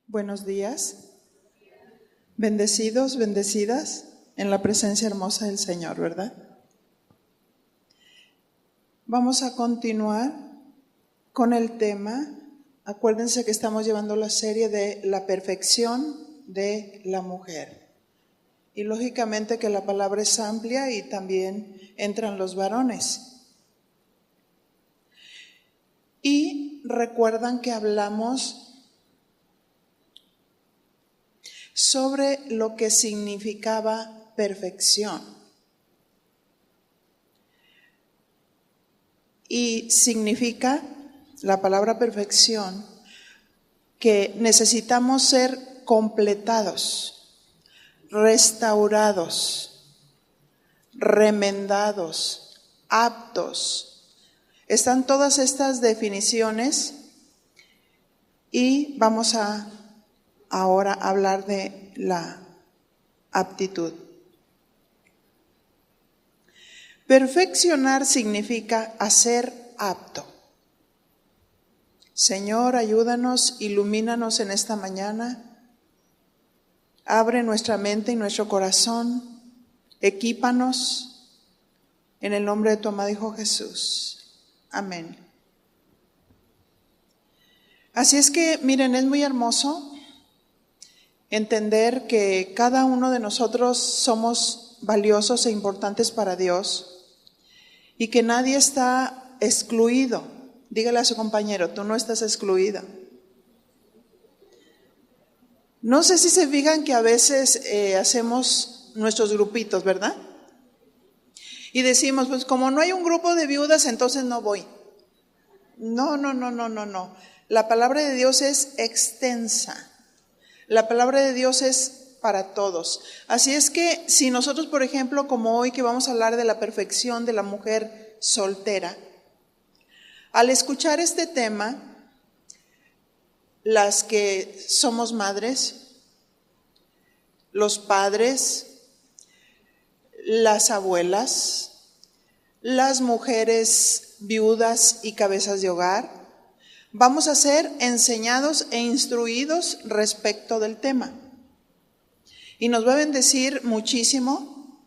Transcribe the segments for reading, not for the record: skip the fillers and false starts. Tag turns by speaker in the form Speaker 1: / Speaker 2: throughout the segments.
Speaker 1: Buenos días, bendecidos, bendecidas en la presencia hermosa del Señor, ¿verdad? Vamos a continuar con el tema. Acuérdense que estamos llevando la serie de la perfección de la mujer. Y lógicamente que la palabra es amplia y también entran los varones. Y recuerdan que hablamos sobre lo que significaba perfección. Y significa la palabra perfección que necesitamos ser completados, restaurados, remendados, aptos. Están todas estas definiciones y vamos a ahora hablar de la aptitud. Perfeccionar significa hacer apto. Señor, ayúdanos, ilumínanos en esta mañana. Abre nuestra mente y nuestro corazón. Equípanos en el nombre de tu amado Hijo Jesús. Amén. Así es que, miren, es muy hermoso entender que cada uno de nosotros somos valiosos e importantes para Dios y que nadie está excluido. Dígale a su compañero, tú no estás excluido. No sé si se fijan que a veces hacemos nuestros grupitos, ¿verdad? Y decimos, pues como no hay un grupo de viudas, entonces no voy. No. La palabra de Dios es extensa. La palabra de Dios es para todos. Así es que si nosotros, por ejemplo, como hoy que vamos a hablar de la perfección de la mujer soltera, al escuchar este tema, las que somos madres, los padres, las abuelas, las mujeres viudas y cabezas de hogar, vamos a ser enseñados e instruidos respecto del tema. Y nos va a bendecir muchísimo,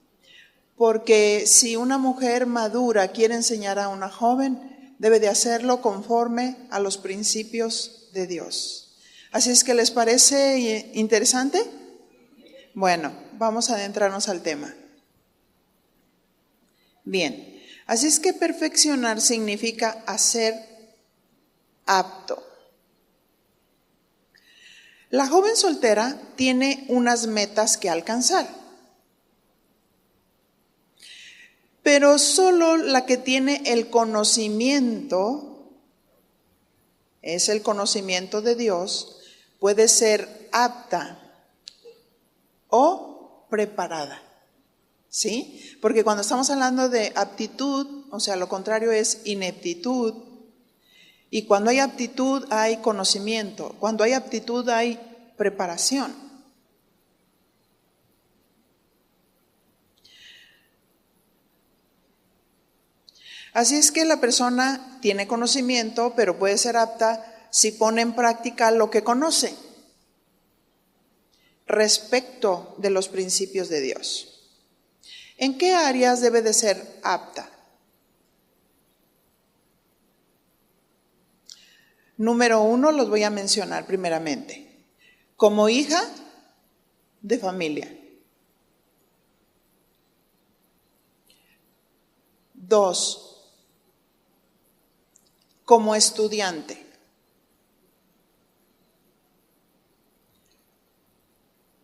Speaker 1: porque si una mujer madura quiere enseñar a una joven, debe de hacerlo conforme a los principios de Dios. Así es que, ¿les parece interesante? Bueno, vamos a adentrarnos al tema. Bien, así es que perfeccionar significa hacer apto. La joven soltera tiene unas metas que alcanzar, pero solo la que tiene el conocimiento, es el conocimiento de Dios, puede ser apta o preparada. ¿Sí? Porque cuando estamos hablando de aptitud, o sea, lo contrario es ineptitud. Y cuando hay aptitud hay conocimiento, cuando hay aptitud hay preparación. Así es que la persona tiene conocimiento, pero puede ser apta si pone en práctica lo que conoce respecto de los principios de Dios. ¿En qué áreas debe de ser apta? Número 1, los voy a mencionar primeramente. Como hija de familia. 2, como estudiante.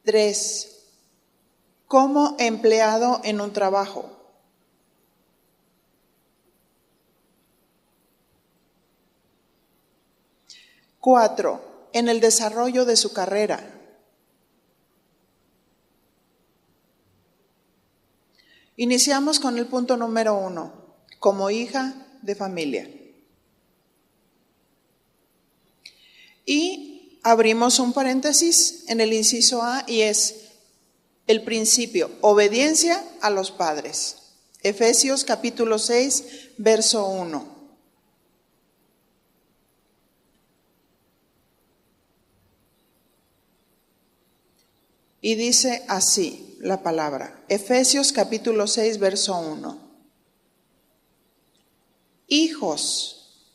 Speaker 1: 3, como empleado en un trabajo. 4, en el desarrollo de su carrera. Iniciamos con el punto número 1, como hija de familia. Y abrimos un paréntesis en el inciso A y es el principio, obediencia a los padres. Efesios capítulo 6, verso 1. Y dice así la palabra, Efesios capítulo 6, verso 1. Hijos,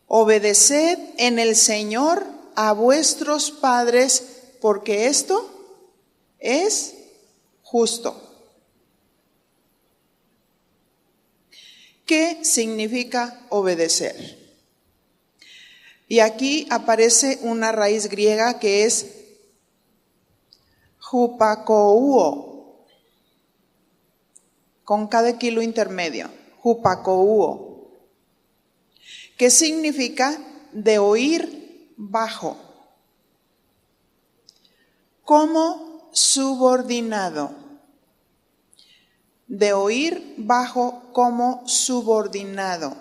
Speaker 1: obedeced en el Señor a vuestros padres, porque esto es justo. ¿Qué significa obedecer? Y aquí aparece una raíz griega que es hupakouo, con cada kilo intermedio, hupakouo, que significa de oír bajo, como subordinado, de oír bajo como subordinado.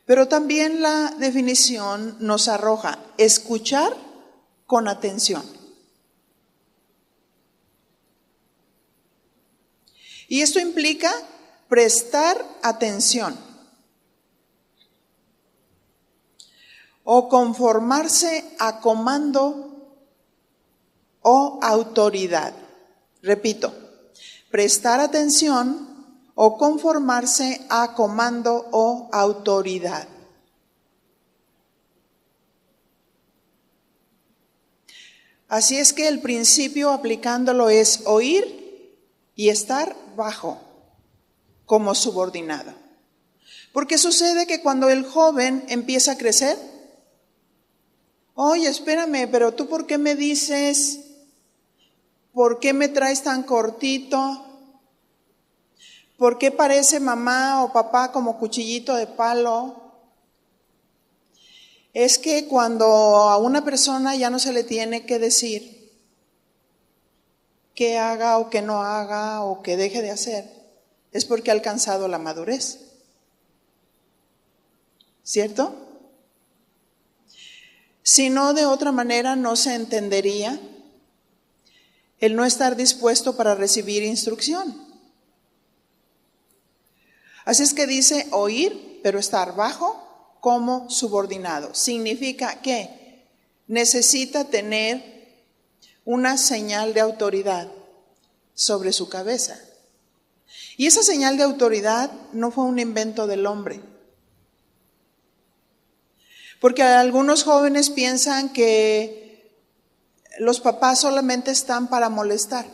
Speaker 1: Pero también la definición nos arroja escuchar con atención. Y esto implica prestar atención o conformarse a comando o autoridad. Repito, prestar atención o conformarse a comando o autoridad. Así es que el principio aplicándolo es oír y estar bajo como subordinado. Porque sucede que cuando el joven empieza a crecer, oye, espérame, pero tú ¿por qué me dices? ¿Por qué me traes tan cortito? ¿Por qué parece mamá o papá como cuchillito de palo? Es que cuando a una persona ya no se le tiene que decir qué haga o qué no haga o qué deje de hacer, es porque ha alcanzado la madurez. ¿Cierto? Si no, de otra manera no se entendería el no estar dispuesto para recibir instrucción. Así es que dice oír, pero estar bajo como subordinado. Significa que necesita tener una señal de autoridad sobre su cabeza. Y esa señal de autoridad no fue un invento del hombre. Porque algunos jóvenes piensan que los papás solamente están para molestar.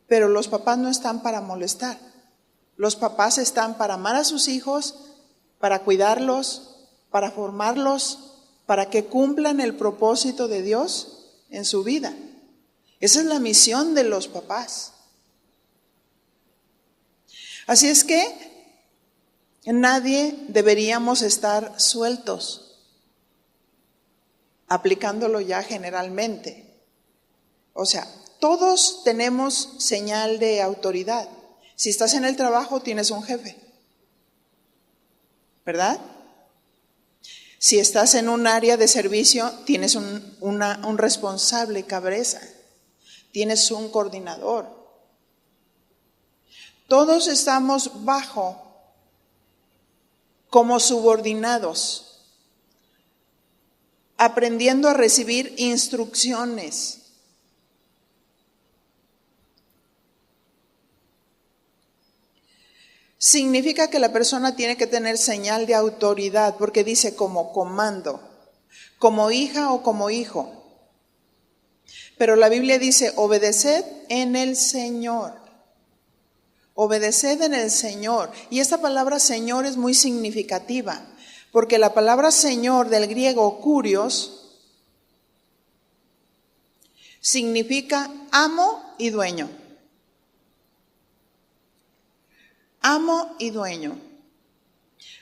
Speaker 1: Pero los papás no están para molestar. Los papás están para amar a sus hijos, para cuidarlos, para formarlos, para que cumplan el propósito de Dios en su vida. Esa es la misión de los papás. Así es que nadie deberíamos estar sueltos, aplicándolo ya generalmente. O sea, todos tenemos señal de autoridad. Si estás en el trabajo, tienes un jefe, ¿verdad? Si estás en un área de servicio, tienes un responsable cabeza, tienes un coordinador. Todos estamos bajo como subordinados, aprendiendo a recibir instrucciones. Significa que la persona tiene que tener señal de autoridad, porque dice como comando, como hija o como hijo. Pero la Biblia dice, obedeced en el Señor. Obedeced en el Señor. Y esta palabra Señor es muy significativa, porque la palabra Señor del griego kurios significa amo y dueño. Amo y dueño.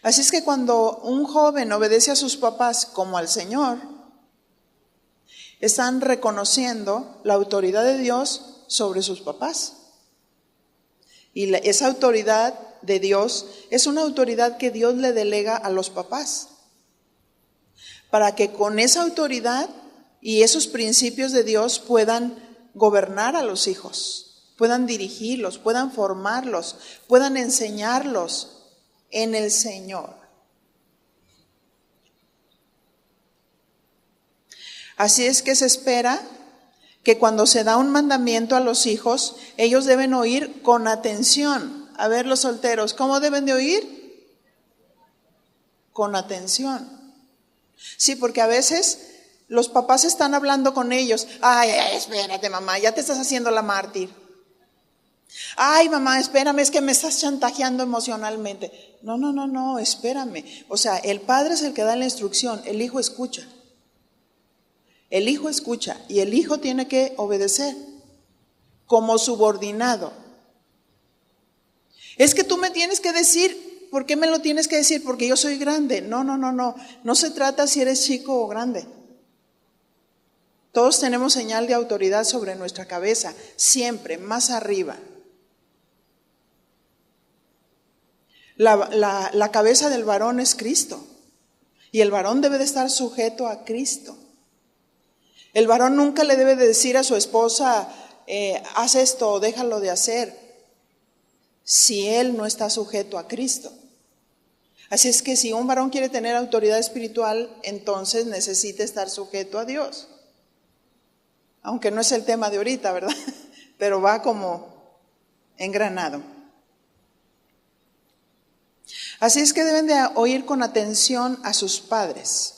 Speaker 1: Así es que cuando un joven obedece a sus papás como al Señor, están reconociendo la autoridad de Dios sobre sus papás. Y esa autoridad de Dios es una autoridad que Dios le delega a los papás, para que con esa autoridad y esos principios de Dios puedan gobernar a los hijos, puedan dirigirlos, puedan formarlos, puedan enseñarlos en el Señor. Así es que se espera que cuando se da un mandamiento a los hijos, ellos deben oír con atención. A ver, los solteros, ¿cómo deben de oír? Con atención. Sí, porque a veces los papás están hablando con ellos. Ay, espérate, mamá, ya te estás haciendo la mártir. Ay, mamá, espérame, es que me estás chantajeando emocionalmente. No, espérame. O sea, el padre es el que da la instrucción, el hijo escucha. El hijo escucha y el hijo tiene que obedecer como subordinado. Es que tú me tienes que decir, ¿por qué me lo tienes que decir? Porque yo soy grande. No se trata si eres chico o grande. Todos tenemos señal de autoridad sobre nuestra cabeza, siempre, más arriba. La cabeza del varón es Cristo y el varón debe de estar sujeto a Cristo. El varón nunca le debe de decir a su esposa, haz esto o déjalo de hacer, si él no está sujeto a Cristo. Así es que si un varón quiere tener autoridad espiritual, entonces necesita estar sujeto a Dios. Aunque no es el tema de ahorita, ¿verdad? Pero va como engranado. Así es que deben de oír con atención a sus padres.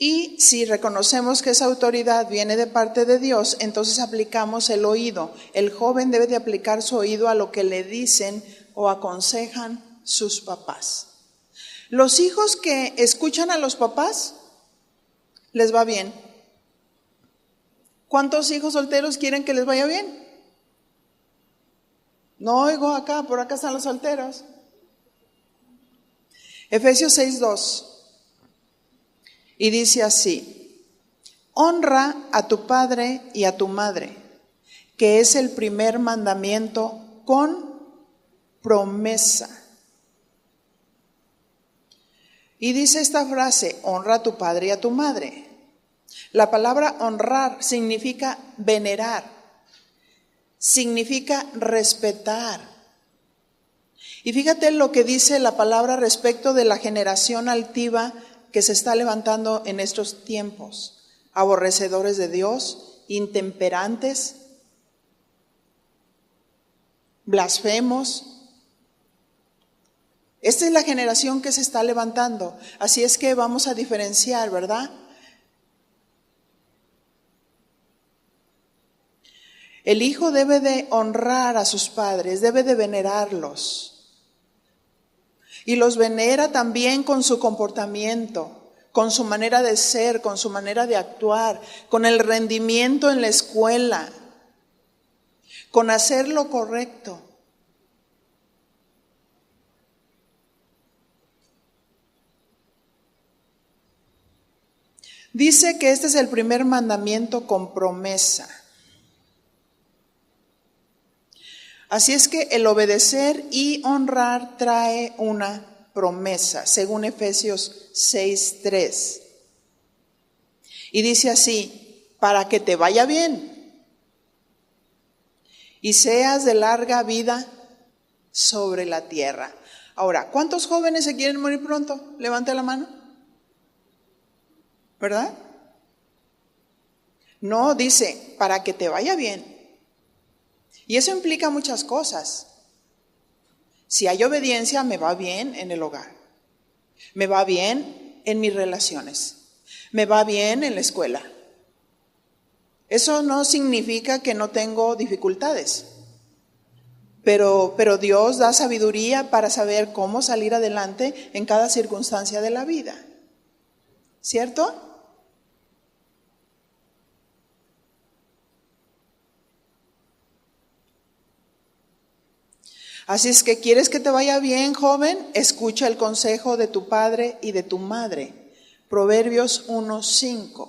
Speaker 1: Y si reconocemos que esa autoridad viene de parte de Dios, entonces aplicamos el oído. El joven debe de aplicar su oído a lo que le dicen o aconsejan sus papás. Los hijos que escuchan a los papás, les va bien. ¿Cuántos hijos solteros quieren que les vaya bien? No oigo acá, por acá están los solteros. Efesios 6:2. Y dice así: honra a tu padre y a tu madre, que es el primer mandamiento con promesa. Y dice esta frase: honra a tu padre y a tu madre. La palabra honrar significa venerar, significa respetar. Y fíjate lo que dice la palabra respecto de la generación altiva que se está levantando en estos tiempos: aborrecedores de Dios, intemperantes, blasfemos. Esta es la generación que se está levantando. Así es que vamos a diferenciar, ¿verdad? El hijo debe de honrar a sus padres, debe de venerarlos. Y los venera también con su comportamiento, con su manera de ser, con su manera de actuar, con el rendimiento en la escuela, con hacer lo correcto. Dice que este es el primer mandamiento con promesa. Así es que el obedecer y honrar trae una promesa, según Efesios 6:3. Y dice así: para que te vaya bien y seas de larga vida sobre la tierra. Ahora, ¿cuántos jóvenes se quieren morir pronto? Levante la mano. ¿Verdad? No, dice, para que te vaya bien. Y eso implica muchas cosas. Si hay obediencia, me va bien en el hogar. Me va bien en mis relaciones. Me va bien en la escuela. Eso no significa que no tengo dificultades. Pero Dios da sabiduría para saber cómo salir adelante en cada circunstancia de la vida. ¿Cierto? Así es que, ¿quieres que te vaya bien, joven? Escucha el consejo de tu padre y de tu madre. Proverbios 1:5.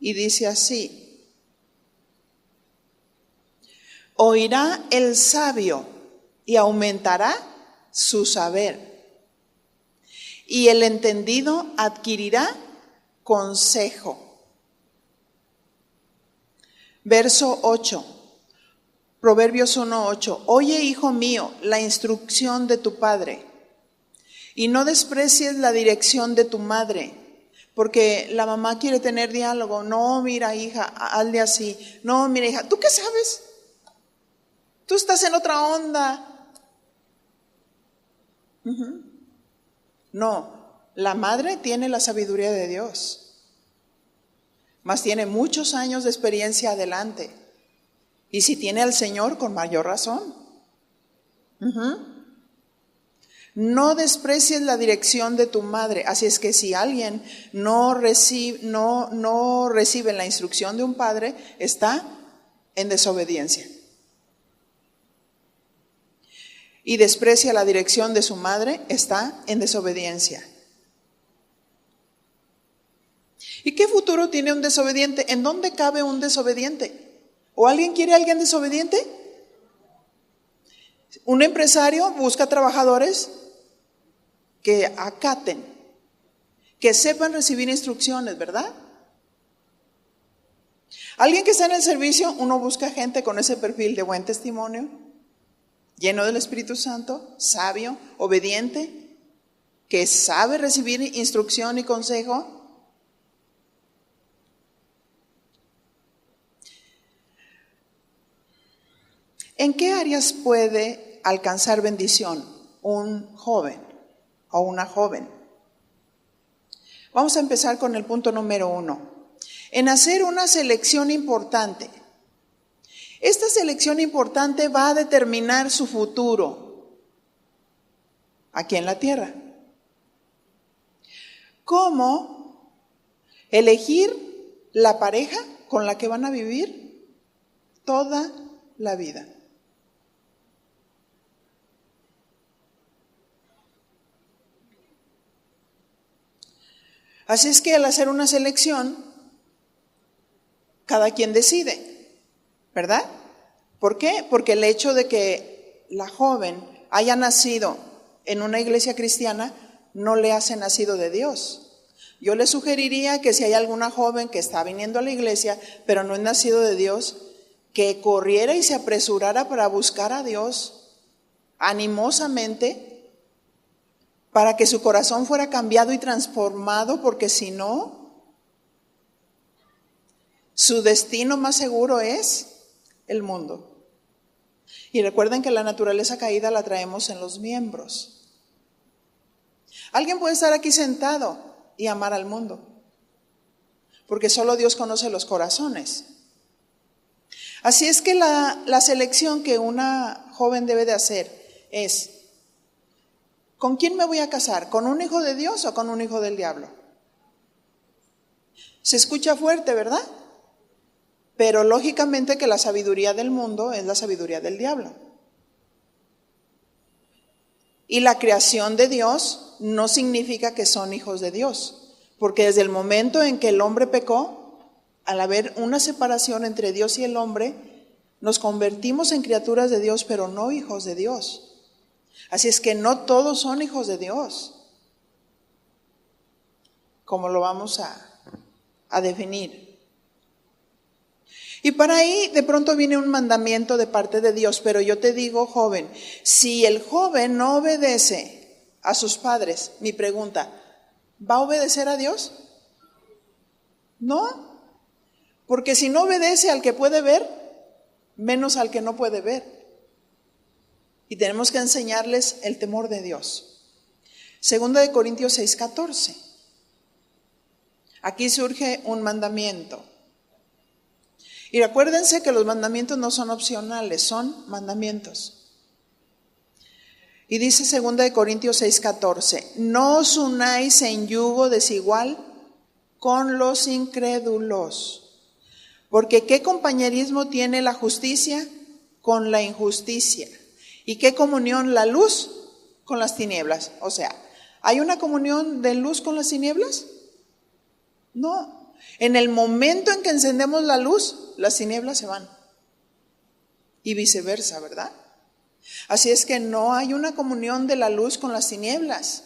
Speaker 1: Y dice así: oirá el sabio y aumentará su saber, y el entendido adquirirá consejo. Verso 8, Proverbios 1:8. Oye, hijo mío, la instrucción de tu padre, y no desprecies la dirección de tu madre. Porque la mamá quiere tener diálogo. No, mira, hija, hazle así. No, mira, hija, ¿tú qué sabes? Tú estás en otra onda. No, la madre tiene la sabiduría de Dios, mas tiene muchos años de experiencia adelante. Y si tiene al Señor, con mayor razón. No desprecies la dirección de tu madre. Así es que si alguien no recibe la instrucción de un padre, está en desobediencia. Y desprecia la dirección de su madre, está en desobediencia. ¿Y qué futuro tiene un desobediente? ¿En dónde cabe un desobediente? ¿O alguien quiere a alguien desobediente? Un empresario busca trabajadores que acaten, que sepan recibir instrucciones, ¿verdad? Alguien que está en el servicio, uno busca gente con ese perfil de buen testimonio, lleno del Espíritu Santo, sabio, obediente, que sabe recibir instrucción y consejo. ¿En qué áreas puede alcanzar bendición un joven o una joven? Vamos a empezar con el punto número 1. En hacer una selección importante. Esta selección importante va a determinar su futuro aquí en la tierra. ¿Cómo elegir la pareja con la que van a vivir toda la vida? Así es que al hacer una selección, cada quien decide, ¿verdad? ¿Por qué? Porque el hecho de que la joven haya nacido en una iglesia cristiana no le hace nacido de Dios. Yo le sugeriría que si hay alguna joven que está viniendo a la iglesia, pero no es nacido de Dios, que corriera y se apresurara para buscar a Dios animosamente, para que su corazón fuera cambiado y transformado, porque si no, su destino más seguro es el mundo. Y recuerden que la naturaleza caída la traemos en los miembros. Alguien puede estar aquí sentado y amar al mundo, porque solo Dios conoce los corazones. Así es que la selección que una joven debe de hacer es: ¿con quién me voy a casar? ¿Con un hijo de Dios o con un hijo del diablo? Se escucha fuerte, ¿verdad? Pero lógicamente que la sabiduría del mundo es la sabiduría del diablo. Y la creación de Dios no significa que son hijos de Dios, porque desde el momento en que el hombre pecó, al haber una separación entre Dios y el hombre, nos convertimos en criaturas de Dios, pero no hijos de Dios. Así es que no todos son hijos de Dios, como lo vamos a definir. Y para ahí de pronto viene un mandamiento de parte de Dios, pero yo te digo, joven, si el joven no obedece a sus padres, mi pregunta, ¿va a obedecer a Dios? No, porque si no obedece al que puede ver, menos al que no puede ver. Y tenemos que enseñarles el temor de Dios. Segunda de Corintios 6:14. Aquí surge un mandamiento. Y acuérdense que los mandamientos no son opcionales, son mandamientos. Y dice segunda de Corintios 6:14, no os unáis en yugo desigual con los incrédulos, porque ¿qué compañerismo tiene la justicia con la injusticia? ¿Y qué comunión la luz con las tinieblas? O sea, ¿hay una comunión de luz con las tinieblas? No. En el momento en que encendemos la luz, las tinieblas se van. Y viceversa, ¿verdad? Así es que no hay una comunión de la luz con las tinieblas.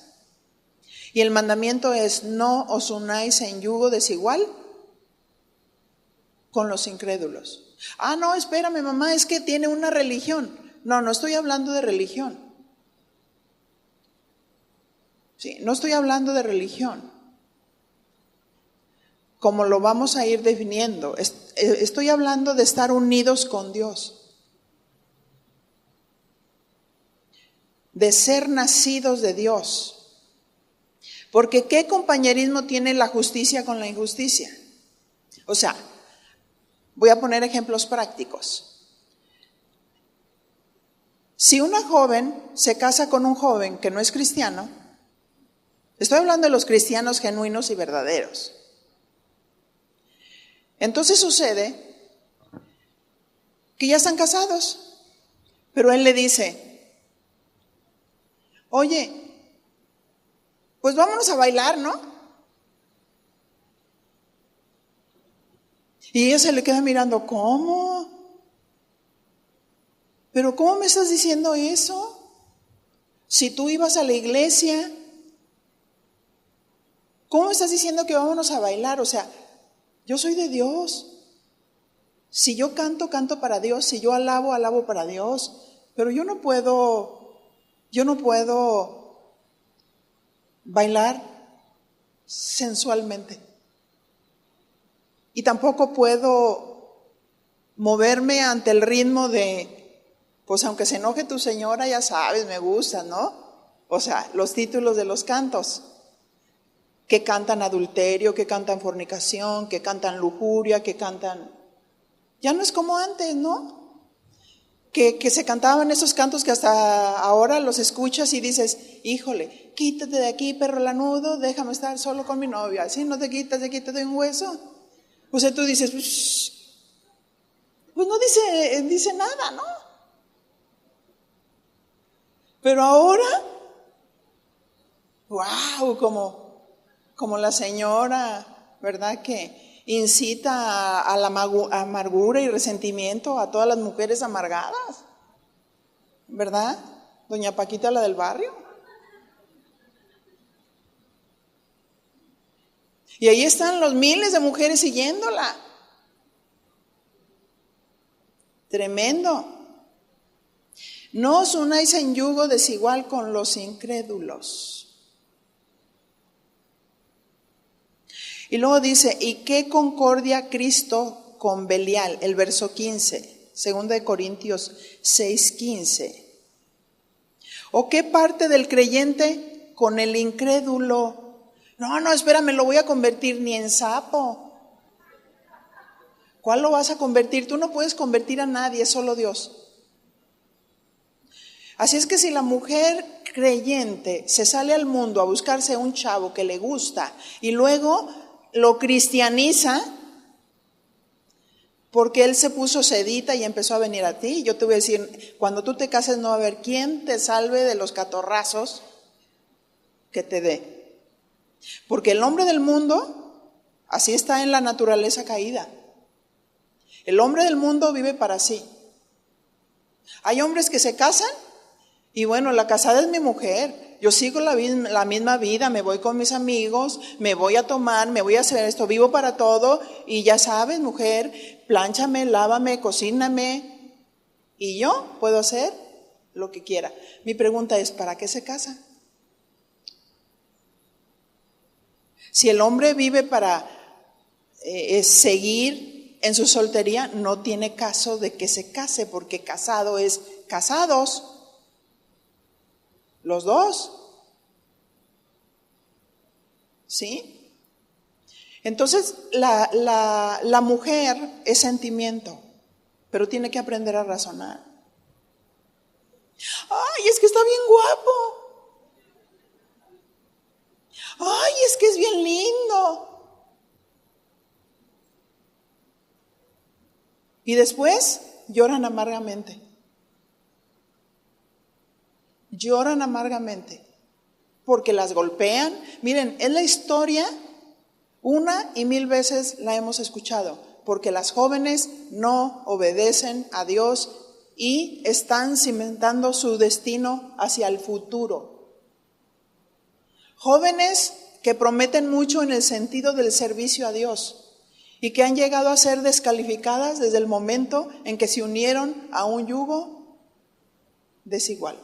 Speaker 1: Y el mandamiento es: no os unáis en yugo desigual con los incrédulos. Ah, no, espérame, mamá, es que tiene una religión. No, no estoy hablando de religión. Sí, no estoy hablando de religión, como lo vamos a ir definiendo. Estoy hablando de estar unidos con Dios, de ser nacidos de Dios. Porque ¿qué compañerismo tiene la justicia con la injusticia? O sea, voy a poner ejemplos prácticos. Si una joven se casa con un joven que no es cristiano, estoy hablando de los cristianos genuinos y verdaderos. Entonces sucede que ya están casados, pero él le dice: oye, pues vámonos a bailar, ¿no? Y ella se le queda mirando: ¿cómo? ¿Pero cómo me estás diciendo eso? Si tú ibas a la iglesia, ¿cómo me estás diciendo que vámonos a bailar? O sea, yo soy de Dios. Si yo canto, canto para Dios. Si yo alabo, alabo para Dios. Pero yo no puedo bailar sensualmente. Y tampoco puedo moverme ante el ritmo de, pues aunque se enoje tu señora, ya sabes, me gusta, ¿no? O sea, los títulos de los cantos, que cantan adulterio, que cantan fornicación, que cantan lujuria, que cantan... Ya no es como antes, ¿no? Que se cantaban esos cantos que hasta ahora los escuchas y dices: híjole, quítate de aquí, perro lanudo, déjame estar solo con mi novia. Así no te quitas de un hueso. O sea, tú dices, pues no dice nada, ¿no? Pero ahora, wow, como la señora, ¿verdad? Que incita a la amargura y resentimiento a todas las mujeres amargadas, ¿verdad? Doña Paquita, la del barrio. Y ahí están los miles de mujeres siguiéndola. Tremendo. No os unáis en yugo desigual con los incrédulos. Y luego dice: ¿y qué concordia Cristo con Belial? El verso 15, 2 Corintios 6:15. ¿O qué parte del creyente con el incrédulo? No, espérame, lo voy a convertir ni en sapo. ¿Cuál lo vas a convertir? Tú no puedes convertir a nadie, solo Dios. Así es que si la mujer creyente se sale al mundo a buscarse un chavo que le gusta y luego lo cristianiza porque él se puso sedita y empezó a venir a ti, yo te voy a decir: cuando tú te cases no va a haber quien te salve de los catorrazos que te dé. Porque el hombre del mundo, así está en la naturaleza caída. El hombre del mundo vive para sí. Hay hombres que se casan y bueno, la casada es mi mujer. Yo sigo la misma vida, me voy con mis amigos, me voy a tomar, me voy a hacer esto, vivo para todo. Y ya sabes, mujer, plánchame, lávame, cocíname. Y yo puedo hacer lo que quiera. Mi pregunta es: ¿para qué se casa? Si el hombre vive para seguir en su soltería, no tiene caso de que se case, porque casado es casados, los dos. ¿Sí? Entonces, la mujer es sentimiento, pero tiene que aprender a razonar. Ay, es que está bien guapo. Ay, es que es bien lindo. Y después lloran amargamente. Lloran amargamente porque las golpean. Miren, es la historia, una y mil veces la hemos escuchado, porque las jóvenes no obedecen a Dios y están cimentando su destino hacia el futuro. Jóvenes que prometen mucho en el sentido del servicio a Dios y que han llegado a ser descalificadas desde el momento en que se unieron a un yugo desigual.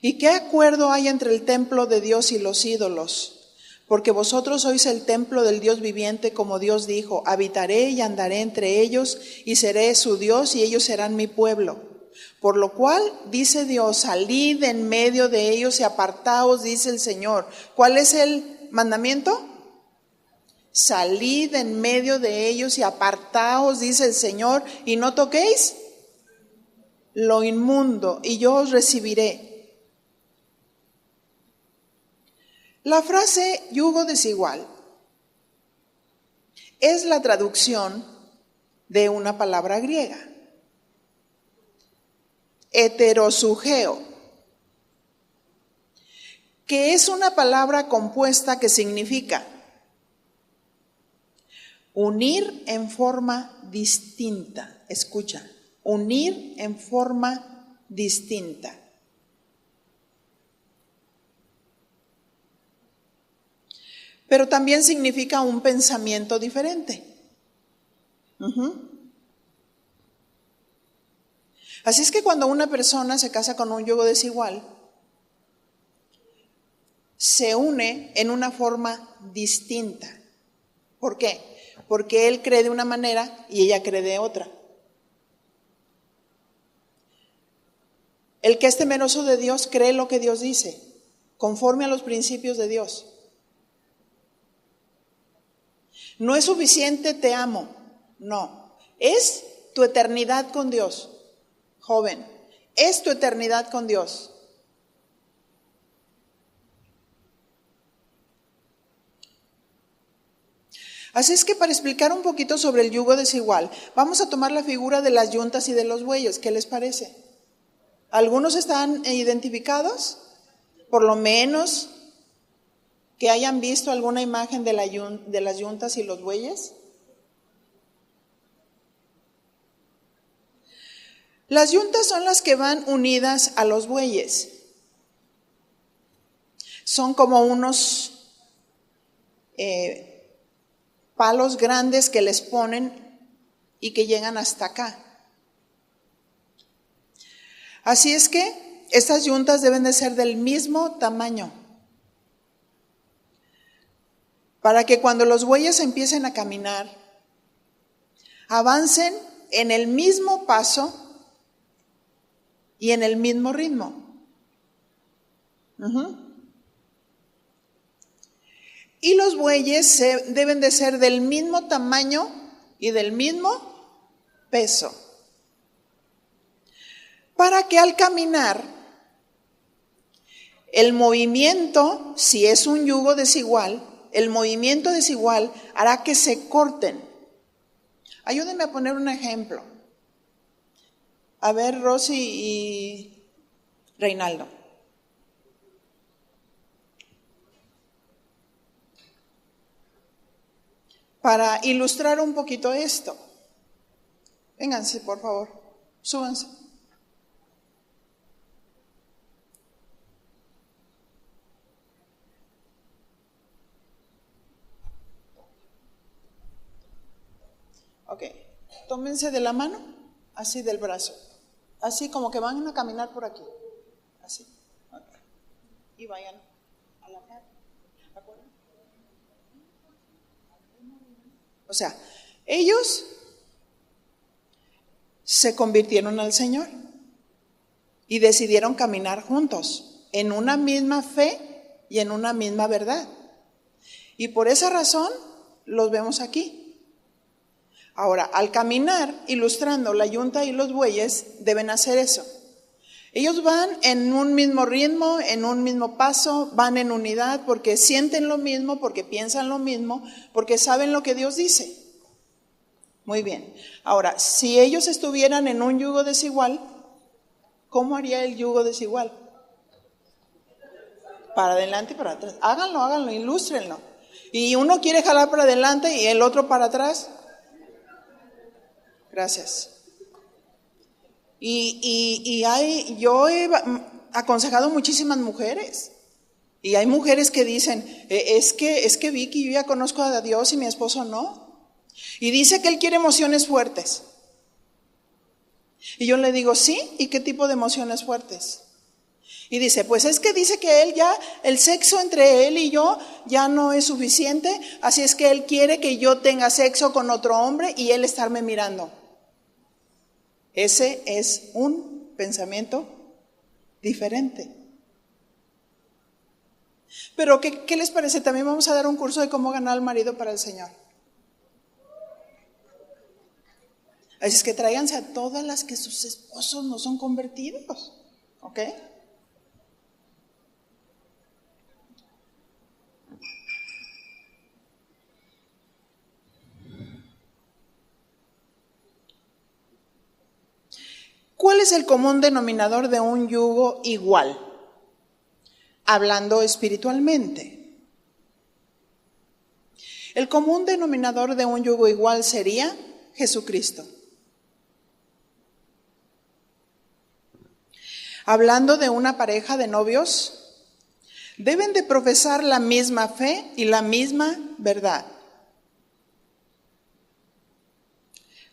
Speaker 1: ¿Y qué acuerdo hay entre el templo de Dios y los ídolos? Porque vosotros sois el templo del Dios viviente, como Dios dijo, habitaré y andaré entre ellos y seré su Dios y ellos serán mi pueblo. Por lo cual, dice Dios, salid en medio de ellos y apartaos, dice el Señor. ¿Cuál es el mandamiento? Salid en medio de ellos y apartaos, dice el Señor, y no toquéis lo inmundo, y yo os recibiré. La frase yugo desigual es la traducción de una palabra griega, heterosugeo, que es una palabra compuesta que significa unir en forma distinta. Escucha, unir en forma distinta. Pero también significa un pensamiento diferente. Así es que cuando una persona se casa con un yugo desigual, se une en una forma distinta. ¿Por qué? Porque él cree de una manera y ella cree de otra. El que es temeroso de Dios cree lo que Dios dice, conforme a los principios de Dios. No es suficiente te amo, no, es tu eternidad con Dios, joven, es tu eternidad con Dios. Así es que para explicar un poquito sobre el yugo desigual, vamos a tomar la figura de las yuntas y de los bueyes. ¿Qué les parece? ¿Algunos están identificados? Por lo menos que hayan visto alguna imagen de las yuntas y los bueyes. Las yuntas son las que van unidas a los bueyes. Son como unos palos grandes que les ponen y que llegan hasta acá. Así es que estas yuntas deben de ser del mismo tamaño, para que cuando los bueyes empiecen a caminar, avancen en el mismo paso y en el mismo ritmo. Y los bueyes deben de ser del mismo tamaño y del mismo peso, para que al caminar, el movimiento, si es un yugo desigual, el movimiento desigual hará que se corten. Ayúdenme a poner un ejemplo. A ver, Rosy y Reinaldo. Para ilustrar un poquito esto. Vénganse, por favor. Súbanse. Ok, tómense de la mano, así del brazo, así como que van a caminar por aquí, así, okay. Y vayan a la par, ¿de acuerdo? O sea, ellos se convirtieron al Señor y decidieron caminar juntos en una misma fe y en una misma verdad. Y por esa razón los vemos aquí. Ahora, al caminar, ilustrando la yunta y los bueyes, deben hacer eso. Ellos van en un mismo ritmo, en un mismo paso, van en unidad porque sienten lo mismo, porque piensan lo mismo, porque saben lo que Dios dice. Muy bien. Ahora, si ellos estuvieran en un yugo desigual, ¿cómo haría el yugo desigual? Para adelante y para atrás. Háganlo, ilústrenlo. Y uno quiere jalar para adelante y el otro para atrás. Gracias. Yo he aconsejado muchísimas mujeres. Y hay mujeres que dicen, es que Vicky, yo ya conozco a Dios y mi esposo no. Y dice que él quiere emociones fuertes. Y yo le digo, sí, ¿y qué tipo de emociones fuertes? Y dice, pues es que dice que él ya, el sexo entre él y yo ya no es suficiente, así es que él quiere que yo tenga sexo con otro hombre y él estarme mirando. Ese es un pensamiento diferente. Pero ¿qué les parece? También vamos a dar un curso de cómo ganar al marido para el Señor. Así es que tráiganse a todas las que sus esposos no son convertidos. ¿Ok? ¿Cuál es el común denominador de un yugo igual? Hablando espiritualmente. El común denominador de un yugo igual sería Jesucristo. Hablando de una pareja de novios, deben de profesar la misma fe y la misma verdad.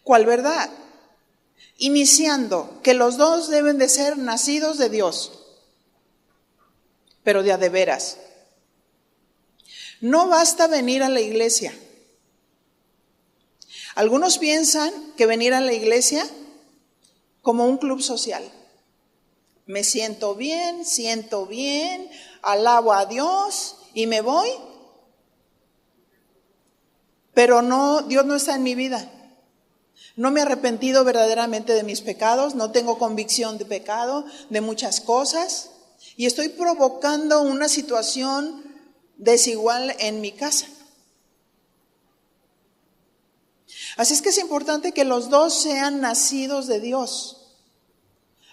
Speaker 1: ¿Cuál verdad? Iniciando que los dos deben de ser nacidos de Dios, pero de a de veras. No basta venir a la iglesia. Algunos piensan que venir a la iglesia como un club social. Me siento bien, alabo a Dios y me voy, pero no, Dios no está en mi vida. No me he arrepentido verdaderamente de mis pecados, no tengo convicción de pecado, de muchas cosas, y estoy provocando una situación desigual en mi casa. Así es que es importante que los dos sean nacidos de Dios.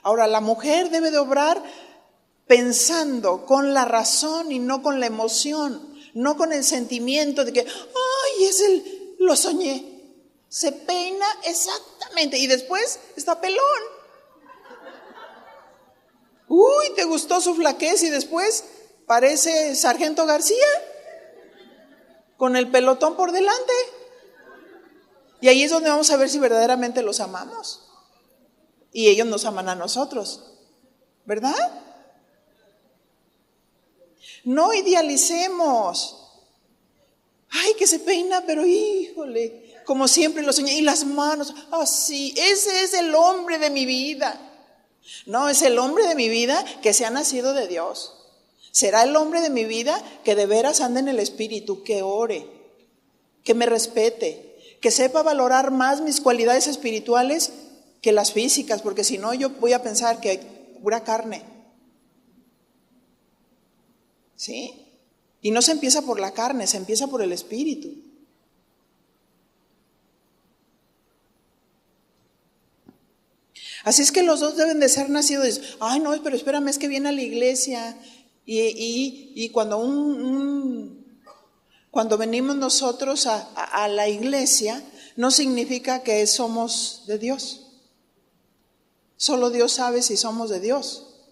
Speaker 1: Ahora, la mujer debe de obrar pensando con la razón y no con la emoción, no con el sentimiento de que, ay, lo soñé. Se peina exactamente y después está pelón. Uy, ¿te gustó su flaquez? Y después parece Sargento García con el pelotón por delante. Y ahí es donde vamos a ver si verdaderamente los amamos. Y ellos nos aman a nosotros, ¿verdad? No idealicemos. Ay, que se peina, pero híjole, como siempre lo soñé, y las manos, así, ese es el hombre de mi vida. No, es el hombre de mi vida que se ha nacido de Dios. Será el hombre de mi vida que de veras ande en el Espíritu, que ore, que me respete, que sepa valorar más mis cualidades espirituales que las físicas, porque si no yo voy a pensar que pura carne. ¿Sí? Y no se empieza por la carne, se empieza por el Espíritu. Así es que los dos deben de ser nacidos. Ay, no, pero espérame, es que viene a la iglesia. Y cuando cuando venimos nosotros a la iglesia, no significa que somos de Dios. Solo Dios sabe si somos de Dios.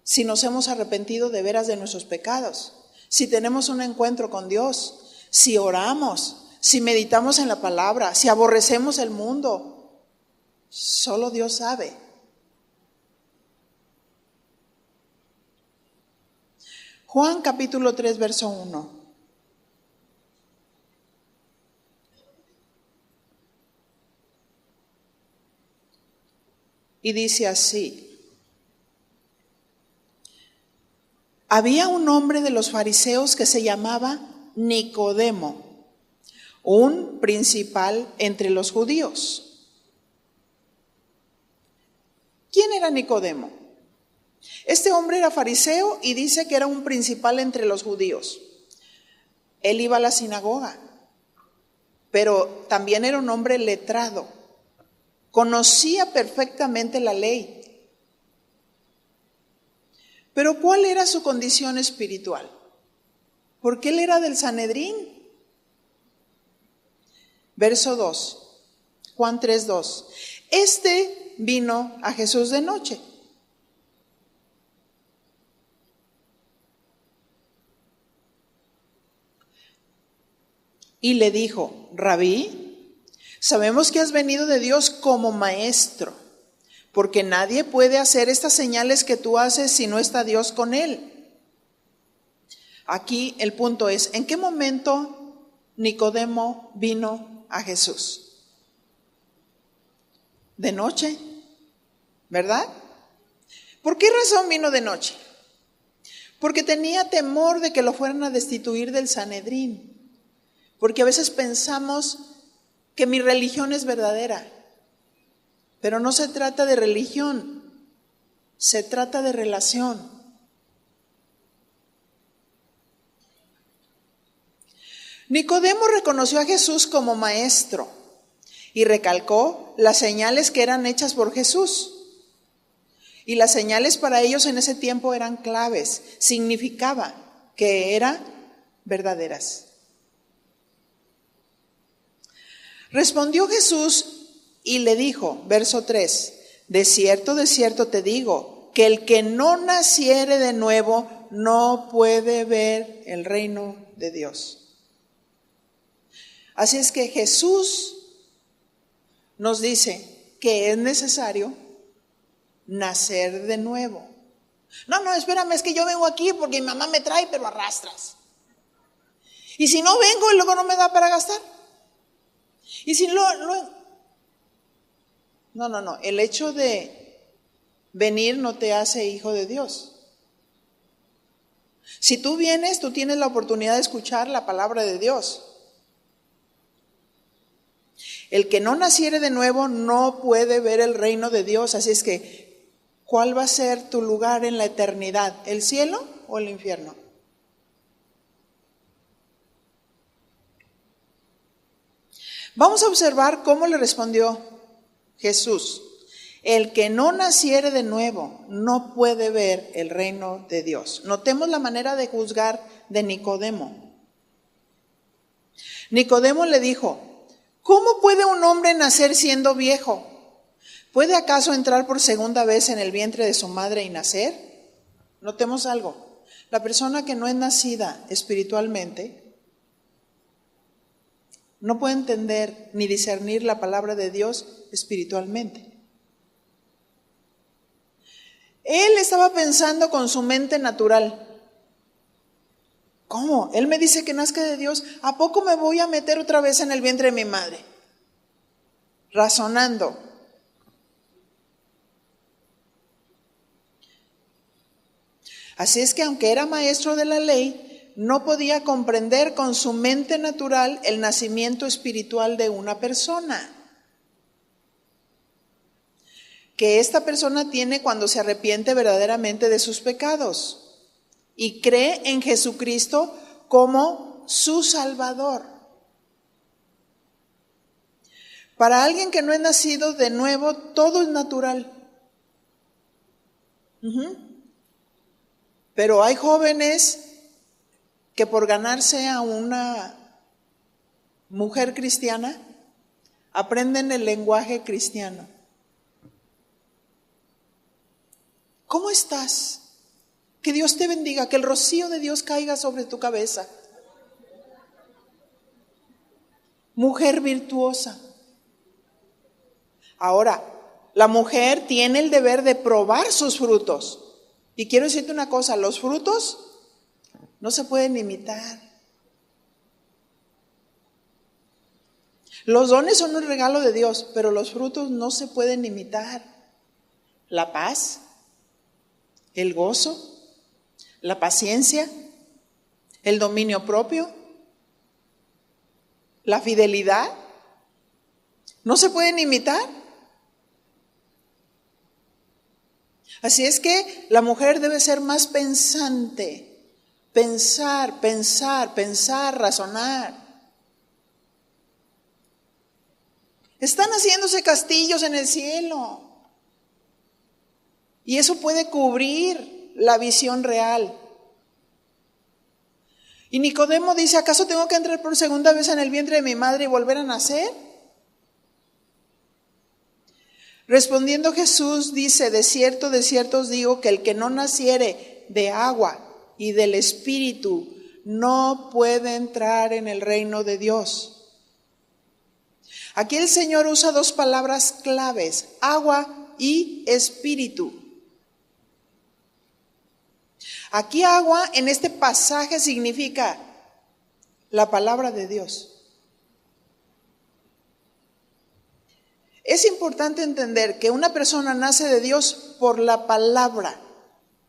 Speaker 1: Si nos hemos arrepentido de veras de nuestros pecados. Si tenemos un encuentro con Dios. Si oramos. Si meditamos en la palabra. Si aborrecemos el mundo. Solo Dios sabe. Juan capítulo 3, verso 1. Y dice así: había un hombre de los fariseos que se llamaba Nicodemo, un principal entre los judíos. ¿Quién era Nicodemo? Este hombre era fariseo y dice que era un principal entre los judíos. Él iba a la sinagoga, pero también era un hombre letrado. Conocía perfectamente la ley. Pero ¿cuál era su condición espiritual? Porque él era del Sanedrín. Verso 2, Juan 3:2. Este vino a Jesús de noche. Y le dijo: Rabí, sabemos que has venido de Dios como maestro, porque nadie puede hacer estas señales que tú haces si no está Dios con él. Aquí el punto es, ¿en qué momento Nicodemo vino a Jesús? De noche, ¿verdad? ¿Por qué razón vino de noche? Porque tenía temor de que lo fueran a destituir del Sanedrín. Porque a veces pensamos que mi religión es verdadera, pero no se trata de religión, se trata de relación. Nicodemo reconoció a Jesús como maestro y recalcó las señales que eran hechas por Jesús. Y las señales para ellos en ese tiempo eran claves, significaba que eran verdaderas. Respondió Jesús y le dijo, verso 3, de cierto te digo, que el que no naciere de nuevo no puede ver el reino de Dios. Así es que Jesús nos dice que es necesario nacer de nuevo. No, espérame, es que yo vengo aquí porque mi mamá me trae, pero arrastras. Y si no vengo y luego no me da para gastar. Y si no, el hecho de venir no te hace hijo de Dios. Si tú vienes, tú tienes la oportunidad de escuchar la palabra de Dios. El que no naciere de nuevo no puede ver el reino de Dios. Así es que, ¿cuál va a ser tu lugar en la eternidad? ¿El cielo o el infierno? Vamos a observar cómo le respondió Jesús. El que no naciere de nuevo no puede ver el reino de Dios. Notemos la manera de juzgar de Nicodemo. Nicodemo le dijo, ¿cómo puede un hombre nacer siendo viejo? ¿Puede acaso entrar por segunda vez en el vientre de su madre y nacer? Notemos algo. La persona que no es nacida espiritualmente no puede entender ni discernir la palabra de Dios espiritualmente. Él estaba pensando con su mente natural. ¿Cómo? Él me dice que nazca de Dios. ¿A poco me voy a meter otra vez en el vientre de mi madre? Razonando. Así es que aunque era maestro de la ley, no podía comprender con su mente natural el nacimiento espiritual de una persona. Que esta persona tiene cuando se arrepiente verdaderamente de sus pecados y cree en Jesucristo como su Salvador. Para alguien que no es nacido de nuevo, todo es natural. Pero hay jóvenes que por ganarse a una mujer cristiana, aprenden el lenguaje cristiano. ¿Cómo estás? Que Dios te bendiga, que el rocío de Dios caiga sobre tu cabeza. Mujer virtuosa. Ahora, la mujer tiene el deber de probar sus frutos. Y quiero decirte una cosa, los frutos no se pueden imitar. Los dones son un regalo de Dios, pero los frutos no se pueden imitar. La paz, el gozo, la paciencia, el dominio propio, la fidelidad, no se pueden imitar. Así es que la mujer debe ser más pensante. Pensar, razonar. Están haciéndose castillos en el cielo. Y eso puede cubrir la visión real. Y Nicodemo dice, ¿acaso tengo que entrar por segunda vez en el vientre de mi madre y volver a nacer? Respondiendo Jesús dice, de cierto os digo que el que no naciere de agua y del Espíritu no puede entrar en el reino de Dios. Aquí el Señor usa dos palabras claves, agua y espíritu. Aquí agua en este pasaje significa la palabra de Dios. Es importante entender que una persona nace de Dios por la palabra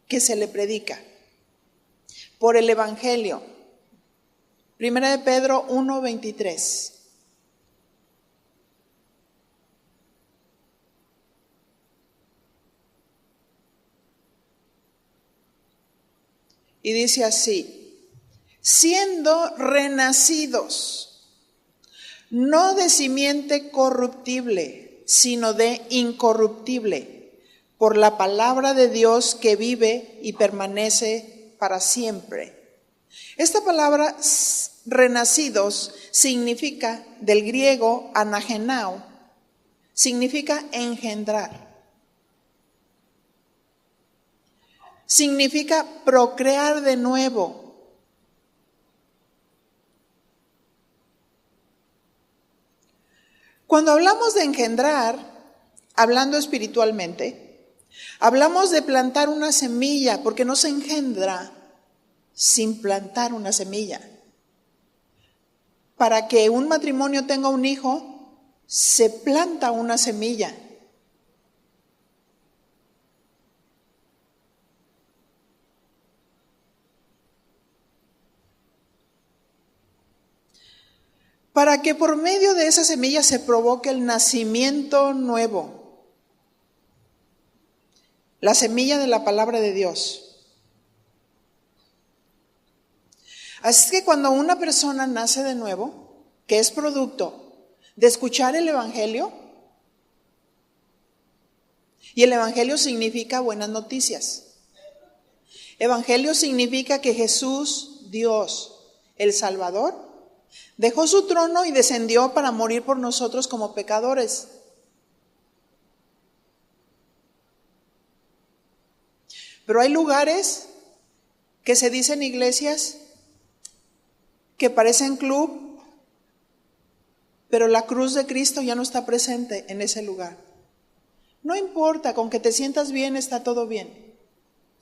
Speaker 1: que se le predica, por el Evangelio. Primera de Pedro 1:23. Y dice así, siendo renacidos, no de simiente corruptible, sino de incorruptible, por la palabra de Dios que vive y permanece para siempre. Esta palabra renacidos significa, del griego anagenao, significa engendrar. Significa procrear de nuevo. Cuando hablamos de engendrar, hablando espiritualmente, hablamos de plantar una semilla, porque no se engendra sin plantar una semilla. Para que un matrimonio tenga un hijo, se planta una semilla. Para que por medio de esa semilla se provoque el nacimiento nuevo. La semilla de la palabra de Dios. Así es que cuando una persona nace de nuevo, que es producto de escuchar el Evangelio, y el Evangelio significa buenas noticias. Evangelio significa que Jesús, Dios, el Salvador, dejó su trono y descendió para morir por nosotros como pecadores. Pero hay lugares que se dicen iglesias que parecen club, pero la cruz de Cristo ya no está presente en ese lugar. No importa, con que te sientas bien está todo bien,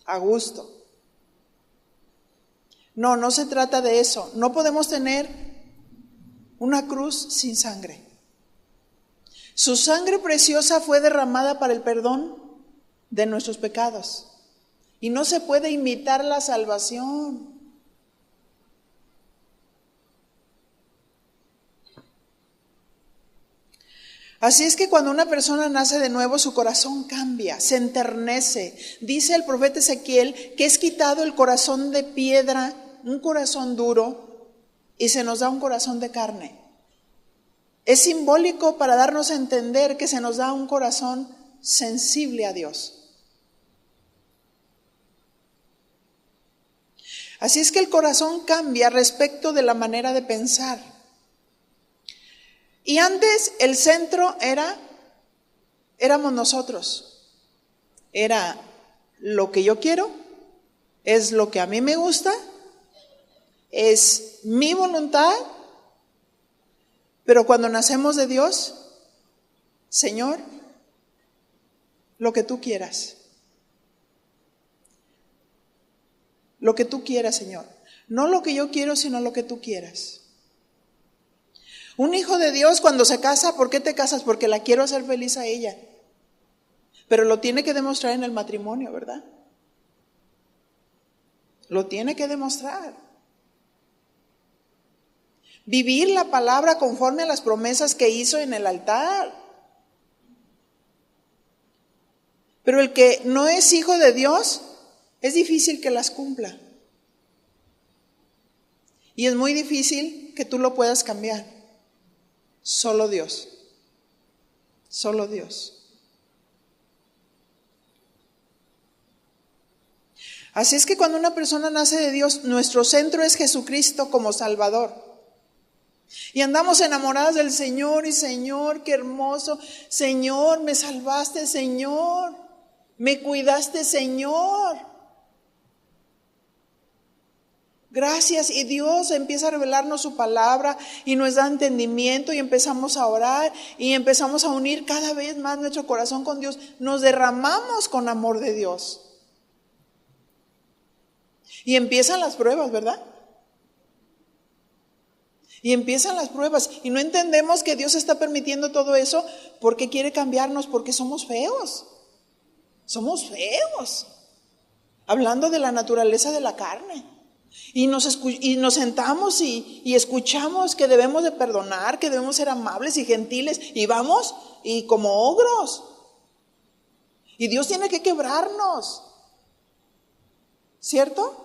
Speaker 1: a gusto. No, no se trata de eso. No podemos tener una cruz sin sangre. Su sangre preciosa fue derramada para el perdón de nuestros pecados. Y no se puede imitar la salvación. Así es que cuando una persona nace de nuevo, su corazón cambia, se enternece. Dice el profeta Ezequiel que es quitado el corazón de piedra, un corazón duro, y se nos da un corazón de carne. Es simbólico para darnos a entender que se nos da un corazón sensible a Dios. Así es que el corazón cambia respecto de la manera de pensar. Y antes el centro éramos nosotros. Era lo que yo quiero, es lo que a mí me gusta, es mi voluntad, pero cuando nacemos de Dios, Señor, lo que tú quieras. Lo que tú quieras, Señor. No lo que yo quiero, sino lo que tú quieras. Un hijo de Dios cuando se casa, ¿por qué te casas? Porque la quiero hacer feliz a ella. Pero lo tiene que demostrar en el matrimonio, ¿verdad? Lo tiene que demostrar. Vivir la palabra conforme a las promesas que hizo en el altar. Pero el que no es hijo de Dios, es difícil que las cumpla. Y es muy difícil que tú lo puedas cambiar. Solo Dios. Solo Dios. Así es que cuando una persona nace de Dios, nuestro centro es Jesucristo como Salvador. Y andamos enamoradas del Señor y Señor, qué hermoso. Señor, me salvaste, Señor. Me cuidaste, Señor. Gracias. Y Dios empieza a revelarnos su palabra y nos da entendimiento y empezamos a orar y empezamos a unir cada vez más nuestro corazón con Dios. Nos derramamos con amor de Dios. Y empiezan las pruebas, ¿verdad? Y empiezan las pruebas y no entendemos que Dios está permitiendo todo eso porque quiere cambiarnos, porque somos feos. Somos feos. Hablando de la naturaleza de la carne. Y nos sentamos y escuchamos que debemos de perdonar, que debemos ser amables y gentiles. Y vamos y como ogros. Y Dios tiene que quebrarnos. ¿Cierto?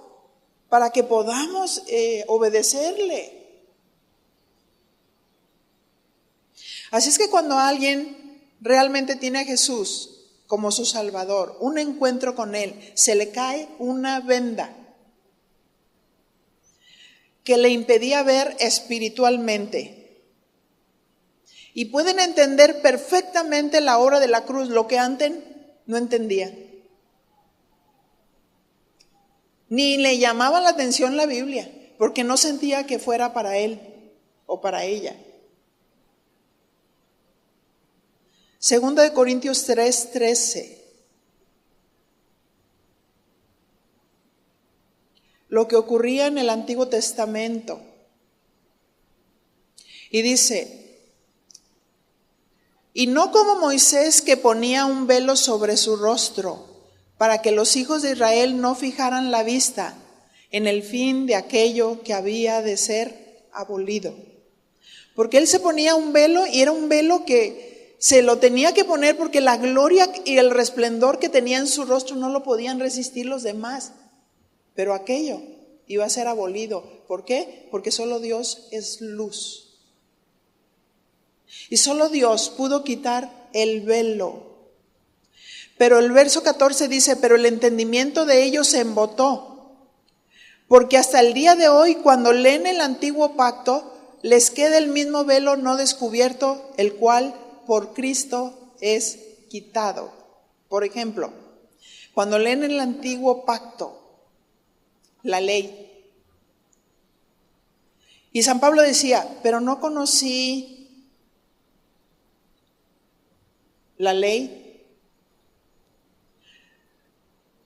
Speaker 1: Para que podamos obedecerle. Así es que cuando alguien realmente tiene a Jesús como su Salvador, un encuentro con Él, se le cae una venda que le impedía ver espiritualmente. Y pueden entender perfectamente la obra de la cruz, lo que antes no entendía. Ni le llamaba la atención la Biblia, porque no sentía que fuera para él o para ella. Segunda de Corintios 3:13. Lo que ocurría en el Antiguo Testamento. Y dice, y no como Moisés, que ponía un velo sobre su rostro, para que los hijos de Israel no fijaran la vista en el fin de aquello que había de ser abolido. Porque él se ponía un velo y era un velo que se lo tenía que poner porque la gloria y el resplendor que tenía en su rostro no lo podían resistir los demás. Pero aquello iba a ser abolido. ¿Por qué? Porque solo Dios es luz. Y solo Dios pudo quitar el velo. Pero el verso 14 dice, pero el entendimiento de ellos se embotó. Porque hasta el día de hoy, cuando leen el antiguo pacto, les queda el mismo velo no descubierto, el cual por Cristo es quitado. Por ejemplo, cuando leen el antiguo pacto, la ley. Y San Pablo decía, pero no conocí la ley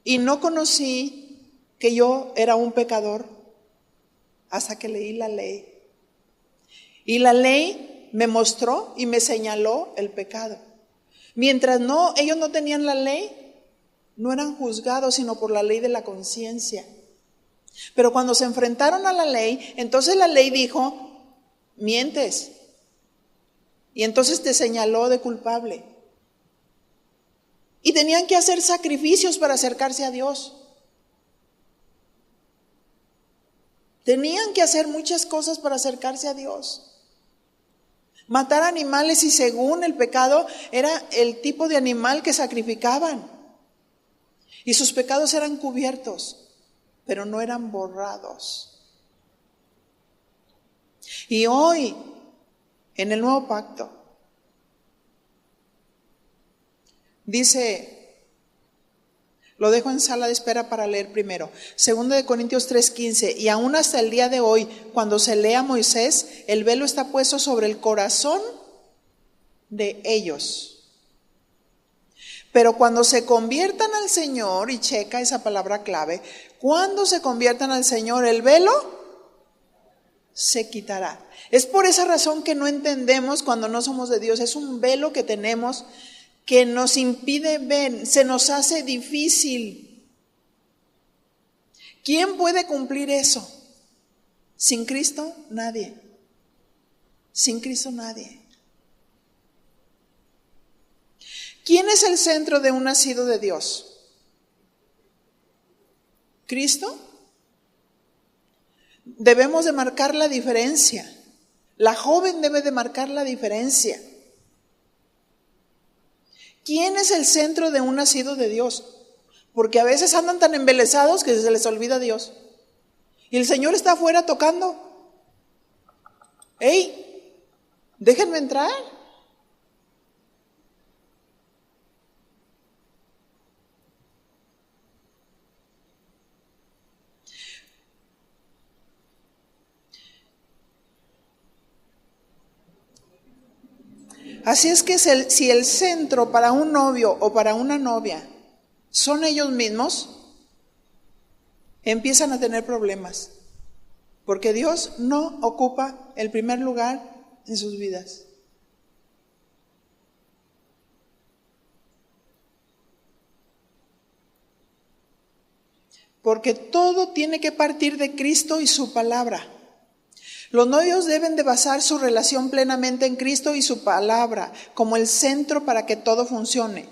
Speaker 1: y no conocí que yo era un pecador hasta que leí la ley. Y la ley me mostró y me señaló el pecado. Mientras ellos no tenían la ley, no eran juzgados sino por la ley de la conciencia. Pero cuando se enfrentaron a la ley, entonces la ley dijo, mientes. Y entonces te señaló de culpable. Y tenían que hacer sacrificios para acercarse a Dios. Tenían que hacer muchas cosas para acercarse a Dios. Matar animales y según el pecado era el tipo de animal que sacrificaban. Y sus pecados eran cubiertos, pero no eran borrados. Y hoy, en el nuevo pacto, dice, lo dejo en sala de espera para leer primero, 2 de Corintios 3:15, y aún hasta el día de hoy, cuando se lee a Moisés, el velo está puesto sobre el corazón de ellos. Pero cuando se conviertan al Señor, y checa esa palabra clave, cuando se conviertan al Señor, el velo se quitará. Es por esa razón que no entendemos cuando no somos de Dios. Es un velo que tenemos que nos impide ver, se nos hace difícil. ¿Quién puede cumplir eso? Sin Cristo, nadie. Sin Cristo, nadie. ¿Quién es el centro de un nacido de Dios? ¿Cristo? Debemos de marcar la diferencia. La joven debe de marcar la diferencia. ¿Quién es el centro de un nacido de Dios? Porque a veces andan tan embelesados que se les olvida Dios. Y el Señor está afuera tocando. ¡Ey! Déjenme entrar. Así es que si el centro para un novio o para una novia son ellos mismos, empiezan a tener problemas, porque Dios no ocupa el primer lugar en sus vidas. Porque todo tiene que partir de Cristo y su palabra. Los novios deben de basar su relación plenamente en Cristo y su palabra como el centro para que todo funcione.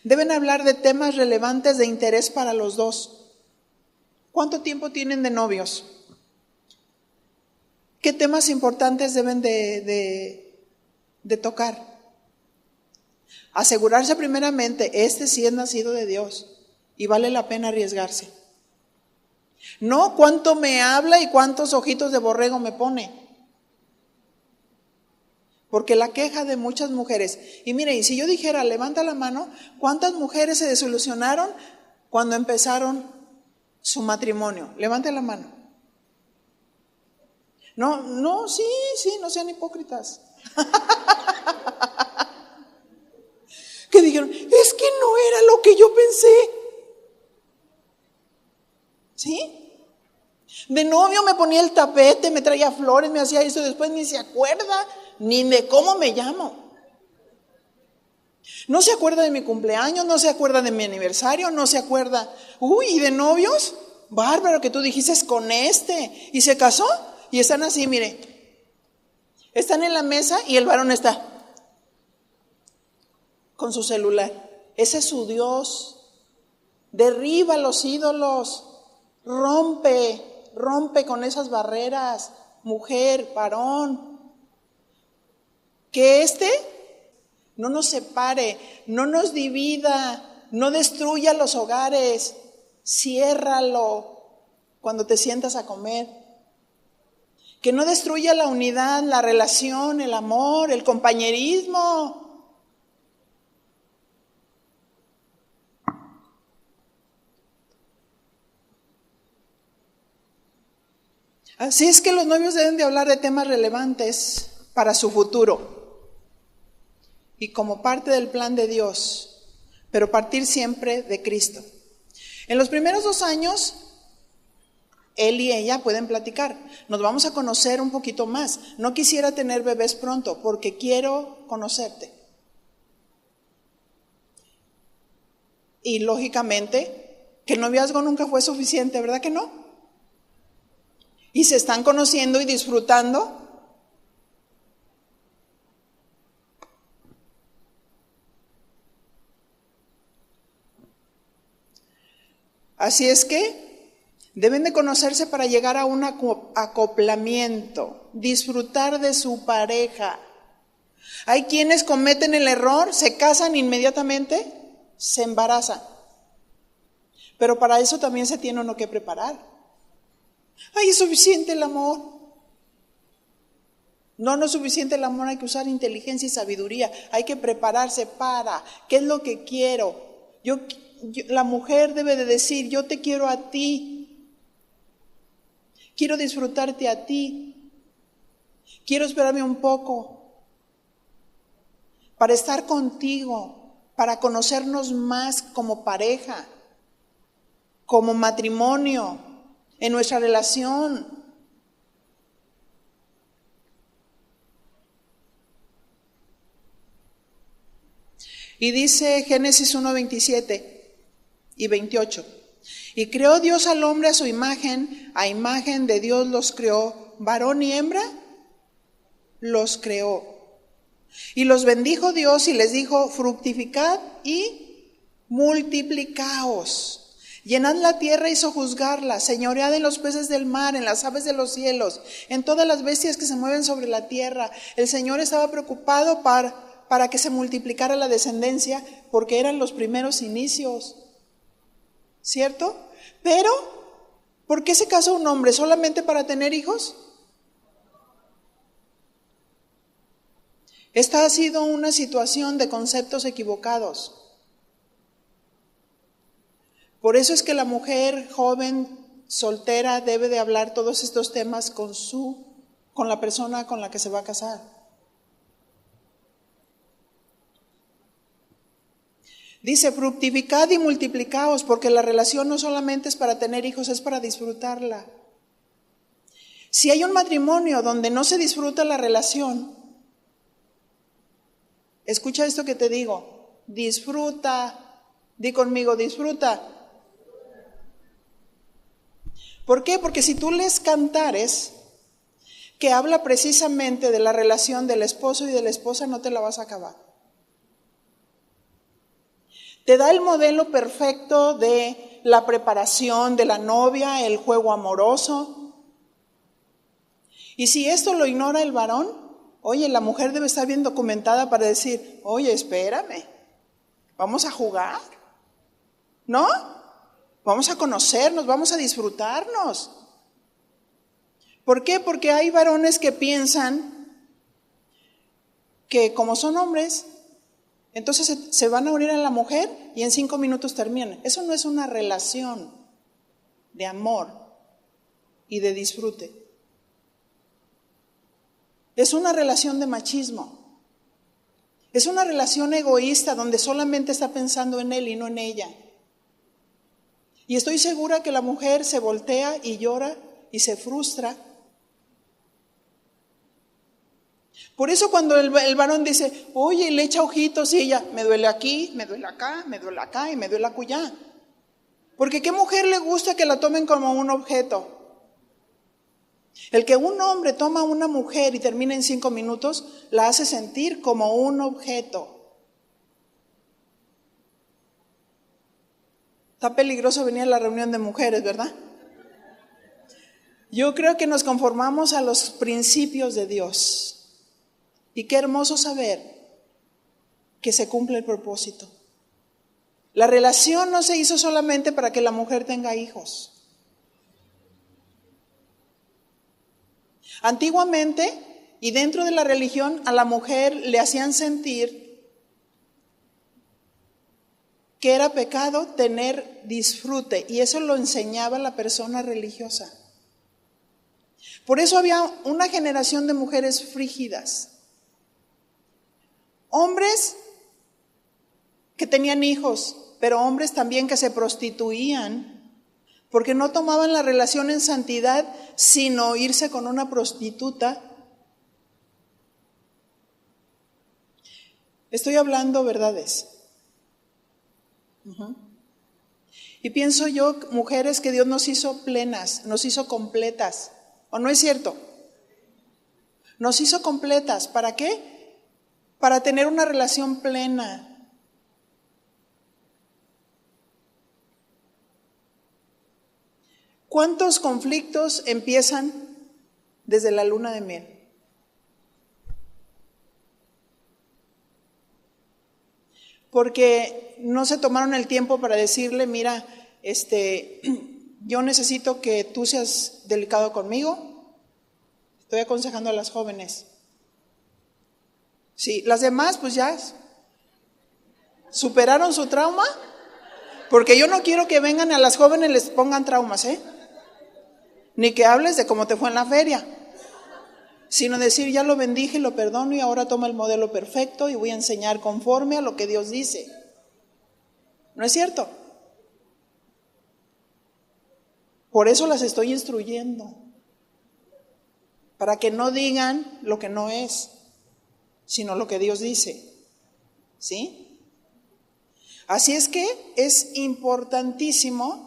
Speaker 1: Deben hablar de temas relevantes de interés para los dos. ¿Cuánto tiempo tienen de novios? ¿Qué temas importantes deben de tocar? Asegurarse primeramente, este sí es nacido de Dios y vale la pena arriesgarse. No cuánto me habla y cuántos ojitos de borrego me pone. Porque la queja de muchas mujeres, y mire, y si yo dijera, levanta la mano, ¿cuántas mujeres se desilusionaron cuando empezaron su matrimonio? Levante la mano. No, sí, no sean hipócritas. Que dijeron, es que no era lo que yo pensé. ¿Sí? De novio me ponía el tapete, me traía flores, me hacía eso, después ni se acuerda ni de cómo me llamo. No se acuerda de mi cumpleaños, no se acuerda de mi aniversario, no se acuerda. ¿Y de novios? Bárbaro, que tú dijiste con este. Y se casó y están así, mire. Están en la mesa y el varón está con su celular. Ese es su Dios. Derriba los ídolos. Rompe con esas barreras, mujer, varón. Que no nos separe, no nos divida, no destruya los hogares, ciérralo cuando te sientas a comer. Que no destruya la unidad, la relación, el amor, el compañerismo. Así es que los novios deben de hablar de temas relevantes para su futuro y como parte del plan de Dios, pero partir siempre de Cristo. En los primeros 2 años, él y ella pueden platicar. Nos vamos a conocer un poquito más. No quisiera tener bebés pronto porque quiero conocerte. Y lógicamente, que el noviazgo nunca fue suficiente, ¿verdad que no? Y se están conociendo y disfrutando. Así es que deben de conocerse para llegar a un acoplamiento, disfrutar de su pareja. Hay quienes cometen el error, se casan inmediatamente, se embarazan. Pero para eso también se tiene uno que preparar. Ay, es suficiente el amor. No es suficiente el amor, hay que usar inteligencia y sabiduría. Hay que prepararse para, ¿qué es lo que quiero? La mujer debe de decir, yo te quiero a ti. Quiero disfrutarte a ti. Quiero esperarme un poco para estar contigo, para conocernos más como pareja, como matrimonio, en nuestra relación. Y dice Génesis 1:27 y 28. Y creó Dios al hombre a imagen de Dios los creó, varón y hembra los creó. Y los bendijo Dios y les dijo, fructificad y multiplicaos. Llenad la tierra y sojuzgarla, señoread en los peces del mar, en las aves de los cielos, en todas las bestias que se mueven sobre la tierra. El Señor estaba preocupado para que se multiplicara la descendencia, porque eran los primeros inicios, ¿cierto? Pero, ¿por qué se casó un hombre? ¿Solamente para tener hijos? Esta ha sido una situación de conceptos equivocados. Por eso es que la mujer joven, soltera, debe de hablar todos estos temas con la persona con la que se va a casar. Dice, fructificad y multiplicaos, porque la relación no solamente es para tener hijos, es para disfrutarla. Si hay un matrimonio donde no se disfruta la relación, escucha esto que te digo, disfruta, di conmigo, disfruta. ¿Por qué? Porque si tú lees Cantares, que habla precisamente de la relación del esposo y de la esposa, no te la vas a acabar. Te da el modelo perfecto de la preparación de la novia, el juego amoroso. Y si esto lo ignora el varón, oye, la mujer debe estar bien documentada para decir, oye, espérame, vamos a jugar, ¿no? Vamos a conocernos, vamos a disfrutarnos. ¿Por qué? Porque hay varones que piensan que como son hombres, entonces se van a unir a la mujer y en 5 minutos terminan. Eso no es una relación de amor y de disfrute. Es una relación de machismo. Es una relación egoísta donde solamente está pensando en él y no en ella. Y estoy segura que la mujer se voltea y llora y se frustra. Por eso cuando el varón dice, oye, le echa ojitos y ella, me duele aquí, me duele acá, me duele acá y me duele acullá. Porque ¿qué mujer le gusta que la tomen como un objeto? El que un hombre toma a una mujer y termina en 5 minutos, la hace sentir como un objeto. Está peligroso venir a la reunión de mujeres, ¿verdad? Yo creo que nos conformamos a los principios de Dios. Y qué hermoso saber que se cumple el propósito. La relación no se hizo solamente para que la mujer tenga hijos. Antiguamente, y dentro de la religión, a la mujer le hacían sentir que era pecado tener disfrute, y eso lo enseñaba la persona religiosa. Por eso había una generación de mujeres frígidas. Hombres que tenían hijos, pero hombres también que se prostituían, porque no tomaban la relación en santidad, sino irse con una prostituta. Estoy hablando verdades. Y pienso yo, mujeres, que Dios nos hizo plenas, nos hizo completas. ¿O no es cierto? Nos hizo completas. ¿Para qué? Para tener una relación plena. ¿Cuántos conflictos empiezan desde la luna de miel? Porque no se tomaron el tiempo para decirle, mira, yo necesito que tú seas delicado conmigo. Estoy aconsejando a las jóvenes. Sí, las demás pues ya superaron su trauma, porque yo no quiero que vengan a las jóvenes y les pongan traumas, ni que hables de cómo te fue en la feria, sino decir, ya lo bendije y lo perdono y ahora toma el modelo perfecto y voy a enseñar conforme a lo que Dios dice. ¿No es cierto? Por eso las estoy instruyendo, para que no digan lo que no es, sino lo que Dios dice. ¿Sí? Así es que es importantísimo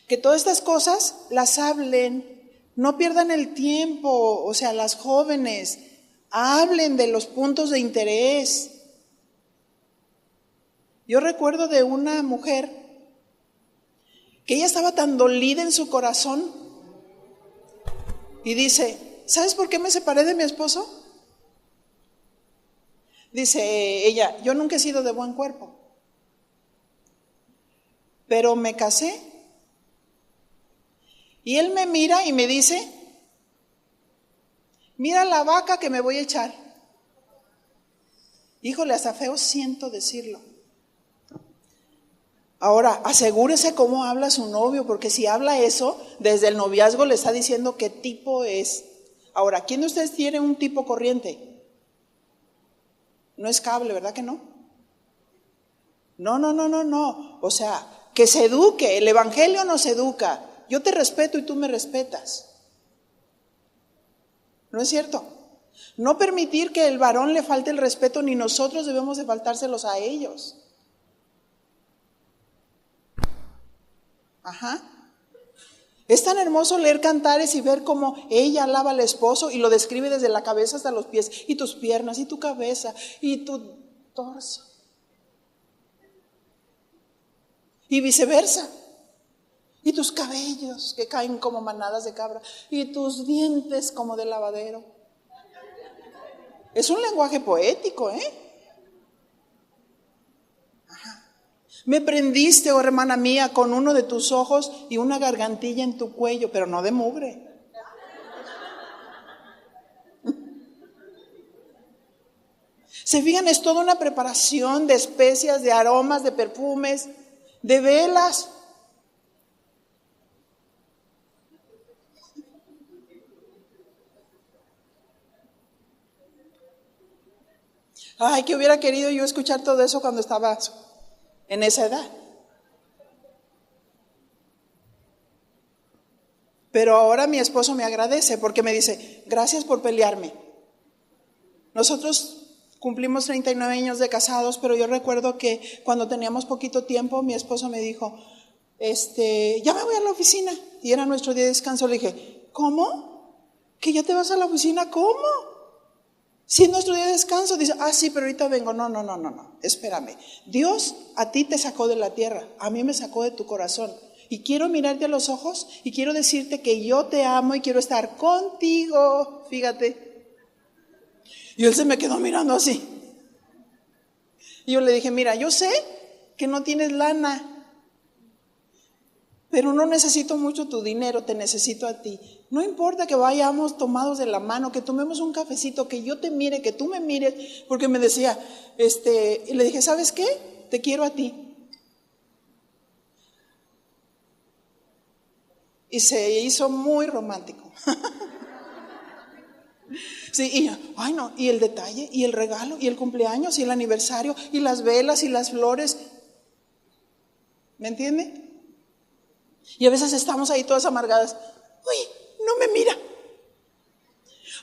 Speaker 1: que todas estas cosas las hablen, no pierdan el tiempo, o sea, las jóvenes, hablen de los puntos de interés. Yo recuerdo de una mujer que ella estaba tan dolida en su corazón y dice, ¿sabes por qué me separé de mi esposo? Dice ella, yo nunca he sido de buen cuerpo, pero me casé y él me mira y me dice, mira la vaca que me voy a echar. Híjole, hasta feo siento decirlo. Ahora, asegúrese cómo habla su novio, porque si habla eso, desde el noviazgo le está diciendo qué tipo es. Ahora, ¿quién de ustedes tiene un tipo corriente? No es cable, ¿verdad que no? No. O sea, que se eduque. El evangelio nos educa. Yo te respeto y tú me respetas. ¿No es cierto? No permitir que el varón le falte el respeto, ni nosotros debemos de faltárselos a ellos. Ajá. Es tan hermoso leer cantares y ver cómo ella alaba al esposo y lo describe desde la cabeza hasta los pies, y tus piernas, y tu cabeza, y tu torso. Y viceversa. Y tus cabellos que caen como manadas de cabra, y tus dientes como de lavadero. Es un lenguaje poético, ¿eh? Me prendiste, oh hermana mía, con uno de tus ojos y una gargantilla en tu cuello, pero no de mugre. Se fijan, es toda una preparación de especias, de aromas, de perfumes, de velas. Ay, que hubiera querido yo escuchar todo eso cuando estaba en esa edad. Pero ahora mi esposo me agradece porque me dice, gracias por pelearme. Nosotros cumplimos 39 años de casados, pero yo recuerdo que cuando teníamos poquito tiempo, mi esposo me dijo, ya me voy a la oficina. Y era nuestro día de descanso. Le dije, ¿cómo? ¿Que ya te vas a la oficina? ¿Cómo? Si es nuestro día de descanso. Dice, sí, pero ahorita vengo. No, espérame. Dios a ti te sacó de la tierra, a mí me sacó de tu corazón. Y quiero mirarte a los ojos y quiero decirte que yo te amo y quiero estar contigo. Fíjate. Y él se me quedó mirando así. Y yo le dije, mira, yo sé que no tienes lana, pero no necesito mucho tu dinero, te necesito a ti. No importa que vayamos tomados de la mano, que tomemos un cafecito, que yo te mire, que tú me mires, porque me decía, y le dije, ¿sabes qué? Te quiero a ti. Y se hizo muy romántico. Sí, y el detalle, y el regalo, y el cumpleaños, y el aniversario, y las velas, y las flores. ¿Me entiende? Y a veces estamos ahí todas amargadas. Uy, no me mira.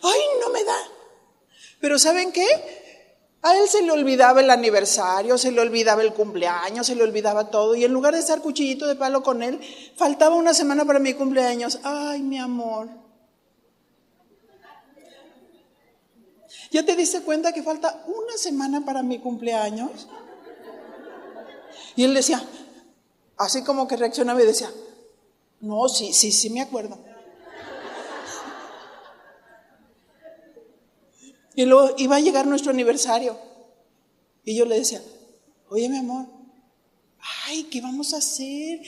Speaker 1: Ay, no me da. Pero ¿saben qué? A él se le olvidaba el aniversario, se le olvidaba el cumpleaños, se le olvidaba todo. Y en lugar de estar cuchillito de palo con él, faltaba una semana para mi cumpleaños. Ay, mi amor. ¿Ya te diste cuenta que falta una semana para mi cumpleaños? Y él decía, así como que reaccionaba y decía, no, sí me acuerdo. Y luego iba a llegar nuestro aniversario. Y yo le decía, oye, mi amor, ay, ¿qué vamos a hacer?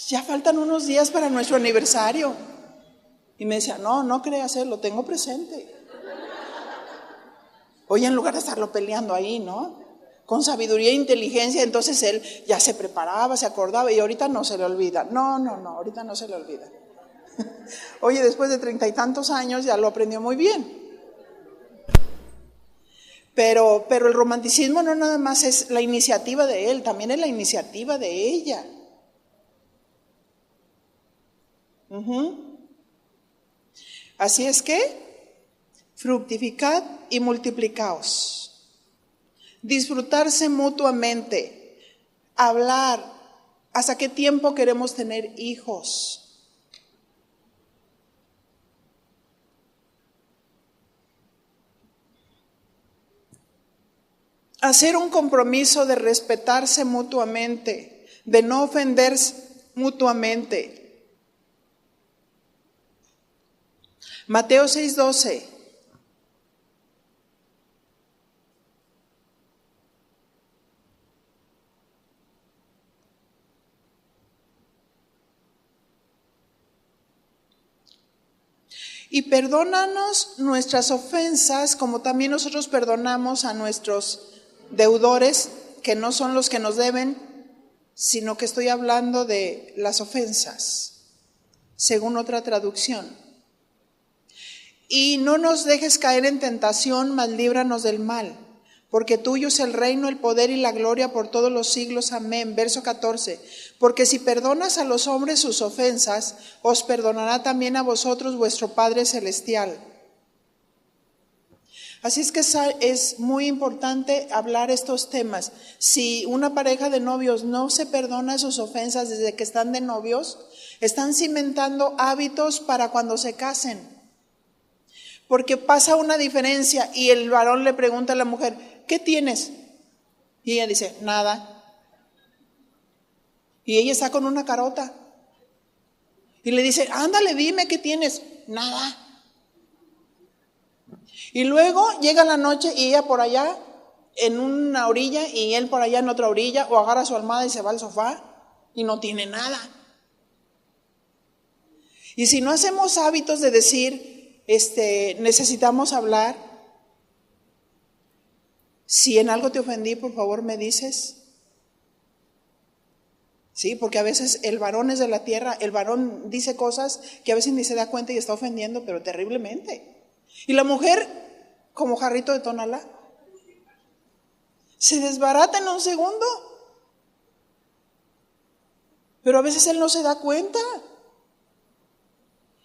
Speaker 1: Ya faltan unos días para nuestro aniversario. Y me decía, no creas, lo tengo presente. Oye, en lugar de estarlo peleando ahí, ¿no? Con sabiduría e inteligencia, entonces él ya se preparaba, se acordaba, y ahorita no se le olvida. No, ahorita no se le olvida. Oye, después de 30 y tantos años ya lo aprendió muy bien. Pero el romanticismo no nada más es la iniciativa de él, también es la iniciativa de ella. Así es que, fructificad y multiplicaos. Disfrutarse mutuamente. Hablar. ¿Hasta qué tiempo queremos tener hijos? Hacer un compromiso de respetarse mutuamente, de no ofenderse mutuamente. Mateo 6:12. Y perdónanos nuestras ofensas, como también nosotros perdonamos a nuestros deudores que no son los que nos deben, sino que estoy hablando de las ofensas, según otra traducción. Y no nos dejes caer en tentación, mas líbranos del mal, porque tuyo es el reino, el poder y la gloria por todos los siglos. Amén. Verso 14. Porque si perdonas a los hombres sus ofensas, os perdonará también a vosotros vuestro Padre Celestial. Así es que es muy importante hablar estos temas. Si una pareja de novios no se perdona sus ofensas desde que están de novios, están cimentando hábitos para cuando se casen. Porque pasa una diferencia y el varón le pregunta a la mujer, ¿qué tienes? Y ella dice, nada. Y ella está con una carota. Y le dice, ándale, dime qué tienes. Nada. Y luego llega la noche y ella por allá en una orilla y él por allá en otra orilla, o agarra su almohada y se va al sofá y no tiene nada. Y si no hacemos hábitos de decir, necesitamos hablar, si en algo te ofendí, por favor me dices. Sí, porque a veces el varón es de la tierra, el varón dice cosas que a veces ni se da cuenta y está ofendiendo, pero terriblemente. Y la mujer, como jarrito de Tonalá, se desbarata en un segundo. Pero a veces él no se da cuenta.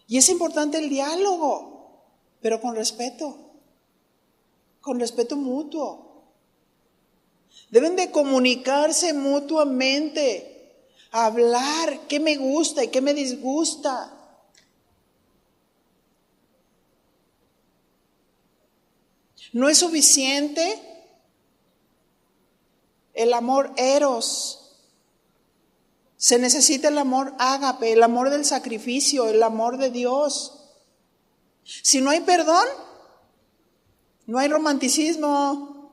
Speaker 1: Y es importante el diálogo, pero con respeto mutuo. Deben de comunicarse mutuamente, hablar qué me gusta y qué me disgusta. No es suficiente el amor eros. Se necesita el amor ágape, el amor del sacrificio, el amor de Dios. Si no hay perdón, no hay romanticismo.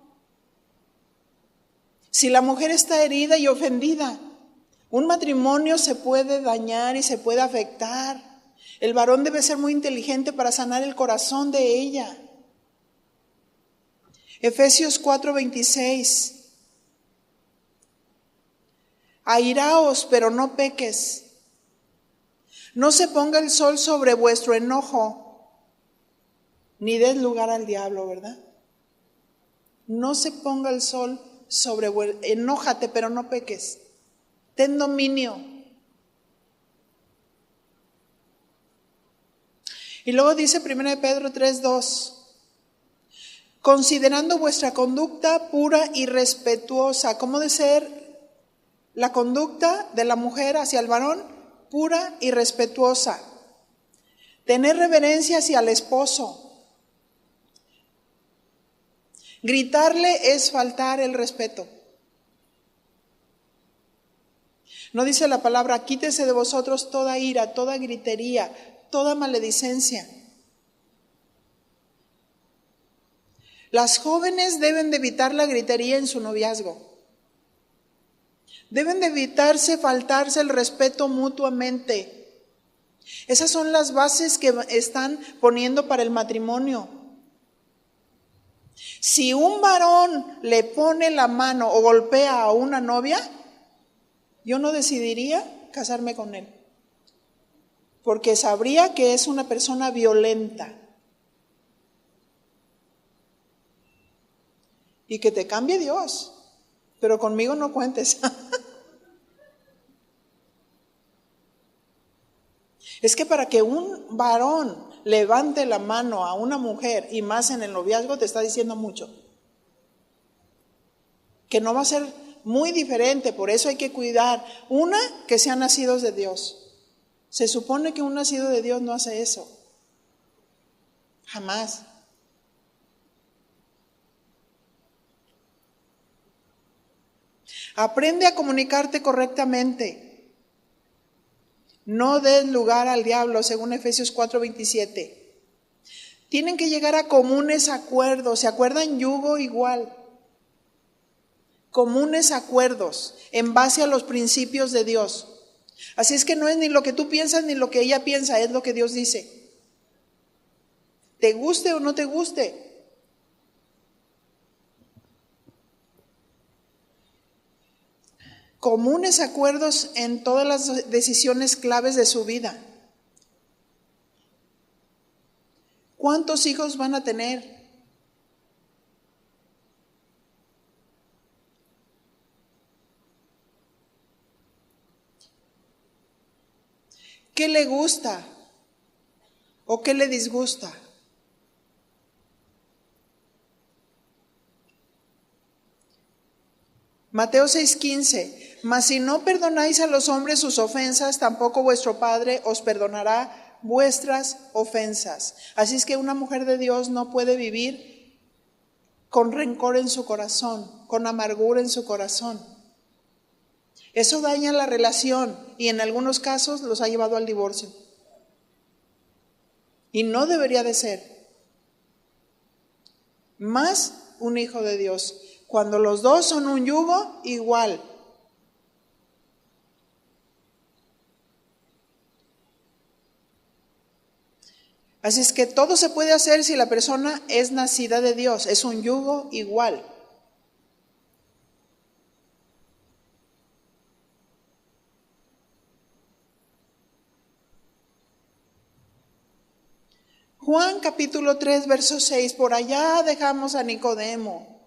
Speaker 1: Si la mujer está herida y ofendida, un matrimonio se puede dañar y se puede afectar. El varón debe ser muy inteligente para sanar el corazón de ella. Efesios 4:26. Airaos, pero no peques. No se ponga el sol sobre vuestro enojo, ni des lugar al diablo, ¿verdad? No se ponga el sol sobre vuestro... Enójate, pero no peques. Ten dominio. Y luego dice 1 Pedro 3:2. Considerando vuestra conducta pura y respetuosa. ¿Cómo de ser la conducta de la mujer hacia el varón? Pura y respetuosa. Tener reverencia hacia el esposo. Gritarle es faltar el respeto. ¿No dice la palabra, quítese de vosotros toda ira, toda gritería, toda maledicencia? Las jóvenes deben de evitar la gritería en su noviazgo. Deben de evitarse faltarse el respeto mutuamente. Esas son las bases que están poniendo para el matrimonio. Si un varón le pone la mano o golpea a una novia, yo no decidiría casarme con él, porque sabría que es una persona violenta. Y que te cambie Dios, pero conmigo no cuentes. Es que para que un varón levante la mano a una mujer, y más en el noviazgo, te está diciendo mucho. Que no va a ser muy diferente, por eso hay que cuidar. Una, que sean nacidos de Dios. Se supone que un nacido de Dios no hace eso. Jamás. Aprende a comunicarte correctamente. No des lugar al diablo, según Efesios 4:27. Tienen que llegar a comunes acuerdos. ¿Se acuerdan? Yugo igual. Comunes acuerdos en base a los principios de Dios. Así es que no es ni lo que tú piensas ni lo que ella piensa, es lo que Dios dice. Te guste o no te guste. comunes acuerdos en todas las decisiones claves de su vida. ¿Cuántos hijos van a tener? ¿Qué le gusta o qué le disgusta? Mateo 6:15, mas si no perdonáis a los hombres sus ofensas, tampoco vuestro Padre os perdonará vuestras ofensas. Así es que una mujer de Dios no puede vivir con rencor en su corazón, con amargura en su corazón. Eso daña la relación y en algunos casos los ha llevado al divorcio. Y no debería de ser. Más un hijo de Dios. Cuando los dos son un yugo, igual. Así es que todo se puede hacer si la persona es nacida de Dios, es un yugo igual. Juan capítulo 3, verso 6, por allá dejamos a Nicodemo,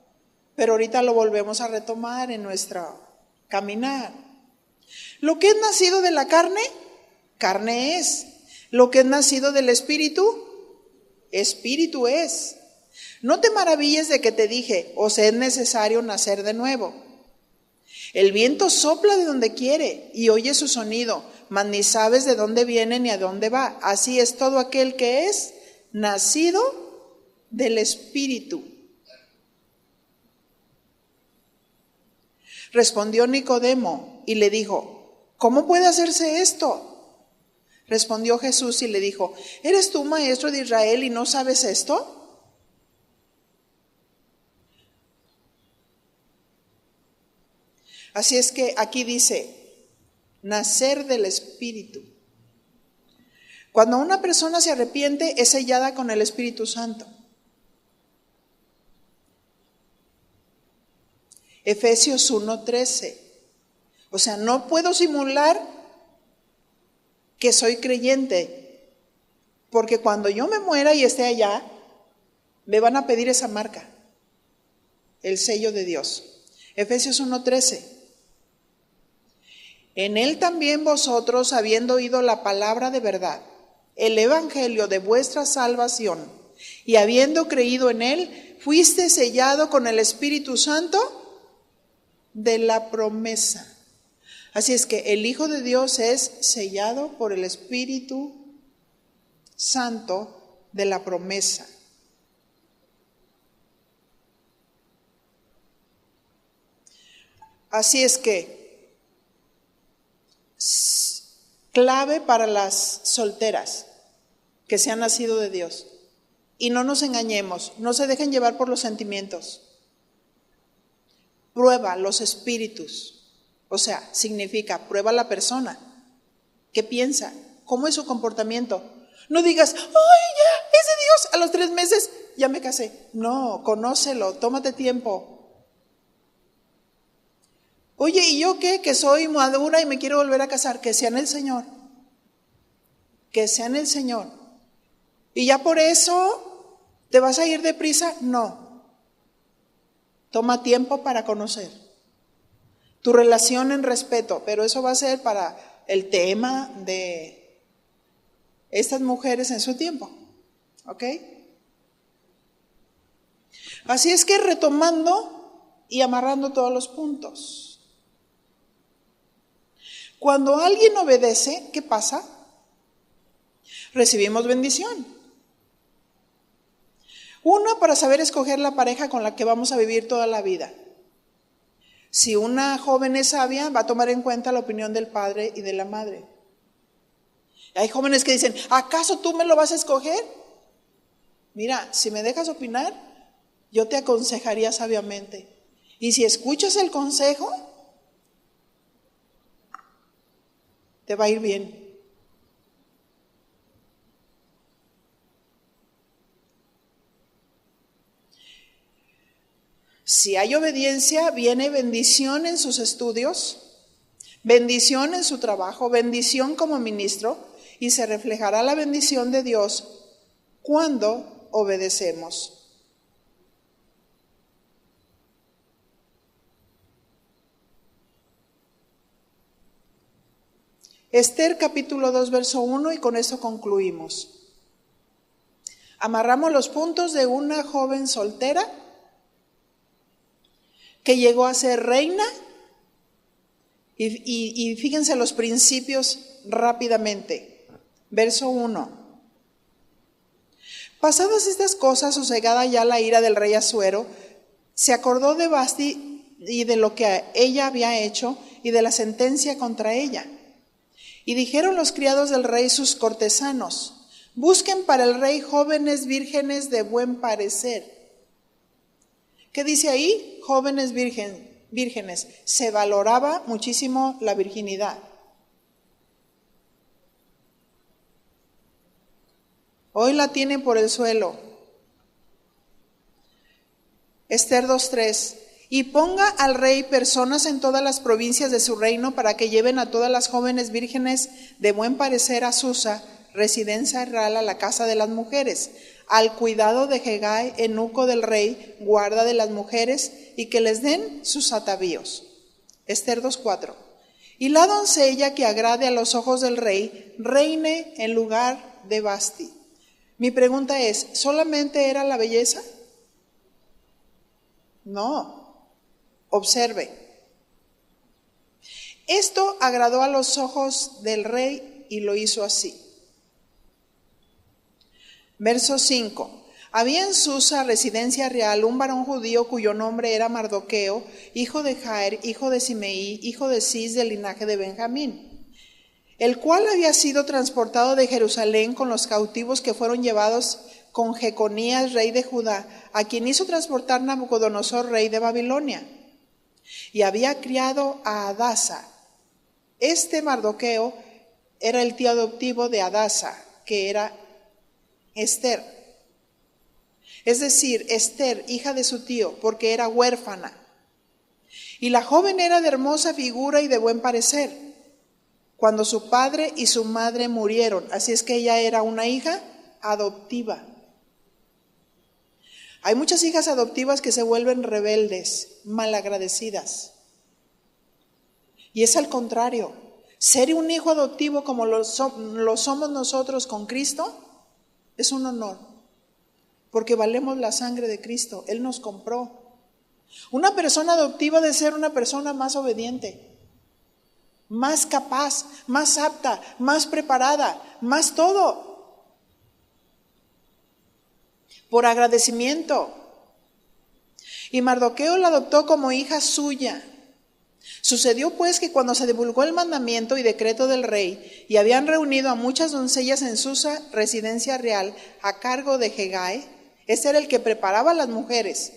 Speaker 1: pero ahorita lo volvemos a retomar en nuestro caminar. Lo que es nacido de la carne, carne es. Lo que es nacido del Espíritu, Espíritu es. No te maravilles de que te dije, os es necesario nacer de nuevo. El viento sopla de donde quiere y oye su sonido, mas ni sabes de dónde viene ni a dónde va. Así es todo aquel que es nacido del Espíritu. Respondió Nicodemo y le dijo, ¿cómo puede hacerse esto? Respondió Jesús y le dijo, ¿eres tú maestro de Israel y no sabes esto? Así es que aquí dice, nacer del Espíritu. Cuando una persona se arrepiente, es sellada con el Espíritu Santo. Efesios 1:13. O sea, no puedo simular que soy creyente, porque cuando yo me muera y esté allá, me van a pedir esa marca, el sello de Dios. Efesios 1:13. En él también vosotros, habiendo oído la palabra de verdad, el evangelio de vuestra salvación, y habiendo creído en él, fuiste sellado con el Espíritu Santo de la promesa. Así es que el Hijo de Dios es sellado por el Espíritu Santo de la promesa. Así es que clave para las solteras que se han nacido de Dios. Y no nos engañemos, no se dejen llevar por los sentimientos. Prueba los espíritus. O sea, significa prueba la persona. ¿Qué piensa? ¿Cómo es su comportamiento? No digas, ¡ay, ya, es de Dios! A los 3 meses ya me casé. No, conócelo, tómate tiempo. Oye, ¿y yo qué? Que soy madura y me quiero volver a casar. Que sea en el Señor. Que sea en el Señor. ¿Y ya por eso te vas a ir deprisa? No. Toma tiempo para conocer. Tu relación en respeto, pero eso va a ser para el tema de estas mujeres en su tiempo. ¿Ok? Así es que retomando y amarrando todos los puntos. Cuando alguien obedece, ¿qué pasa? Recibimos bendición. Uno, para saber escoger la pareja con la que vamos a vivir toda la vida. Si una joven es sabia, va a tomar en cuenta la opinión del padre y de la madre. Hay jóvenes que dicen, ¿acaso tú me lo vas a escoger? Mira, si me dejas opinar, yo te aconsejaría sabiamente. Y si escuchas el consejo, te va a ir bien. Si hay obediencia, viene bendición en sus estudios, bendición en su trabajo, bendición como ministro, y se reflejará la bendición de Dios cuando obedecemos. Esther capítulo 2 verso 1, y con eso concluimos. Amarramos los puntos de una joven soltera que llegó a ser reina, y fíjense los principios rápidamente. Verso 1. Pasadas estas cosas, sosegada ya la ira del rey Asuero, se acordó de Vasti y de lo que ella había hecho y de la sentencia contra ella. Y dijeron los criados del rey, sus cortesanos: busquen para el rey jóvenes vírgenes de buen parecer. ¿Qué dice ahí? Jóvenes vírgenes. Se valoraba muchísimo la virginidad. Hoy la tienen por el suelo. Esther 2:3. Y ponga al rey personas en todas las provincias de su reino para que lleven a todas las jóvenes vírgenes de buen parecer a Susa, residencia real, a la casa de las mujeres, al cuidado de Hegai, eunuco del rey, guarda de las mujeres, y que les den sus atavíos. Esther 2:4. Y la doncella que agrade a los ojos del rey, reine en lugar de Vasti. Mi pregunta es, ¿solamente era la belleza? No. Observe. Esto agradó a los ojos del rey y lo hizo así. Verso 5. Había en Susa, residencia real, un varón judío cuyo nombre era Mardoqueo, hijo de Jair, hijo de Simeí, hijo de Cis, del linaje de Benjamín, el cual había sido transportado de Jerusalén con los cautivos que fueron llevados con Jeconías, rey de Judá, a quien hizo transportar Nabucodonosor, rey de Babilonia. Y había criado a Hadasa. Este Mardoqueo era el tío adoptivo de Hadasa, que era Esther. Es decir, Esther, hija de su tío, porque era huérfana. Y la joven era de hermosa figura y de buen parecer, cuando su padre y su madre murieron. Así es que ella era una hija adoptiva. Hay muchas hijas adoptivas que se vuelven rebeldes, malagradecidas. Y es al contrario. Ser un hijo adoptivo como lo somos nosotros con Cristo es un honor, porque valemos la sangre de Cristo. Él nos compró. Una persona adoptiva debe ser una persona más obediente, más capaz, más apta, más preparada, más todo. Por agradecimiento. Y Mardoqueo la adoptó como hija suya. Sucedió pues que cuando se divulgó el mandamiento y decreto del rey, y habían reunido a muchas doncellas en Susa, residencia real, a cargo de Hegai, este era el que preparaba a las mujeres.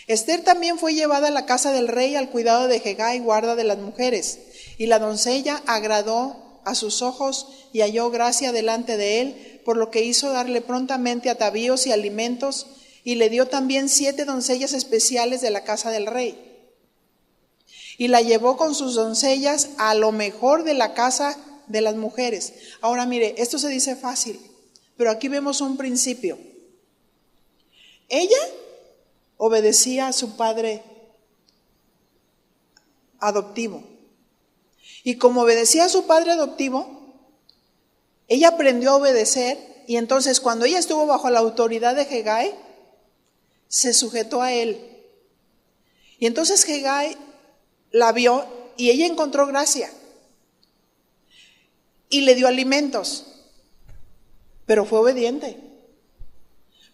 Speaker 1: Esther también fue llevada a la casa del rey al cuidado de Hegai, guarda de las mujeres. Y la doncella agradó a sus ojos y halló gracia delante de él, por lo que hizo darle prontamente atavíos y alimentos, y le dio también 7 doncellas especiales de la casa del rey. Y la llevó con sus doncellas a lo mejor de la casa de las mujeres. Ahora mire, esto se dice fácil, pero aquí vemos un principio. Ella obedecía a su padre adoptivo. Y como obedecía a su padre adoptivo, ella aprendió a obedecer, y entonces cuando ella estuvo bajo la autoridad de Hegai, se sujetó a él. Y entonces Hegai la vio y ella encontró gracia. Y le dio alimentos, pero fue obediente,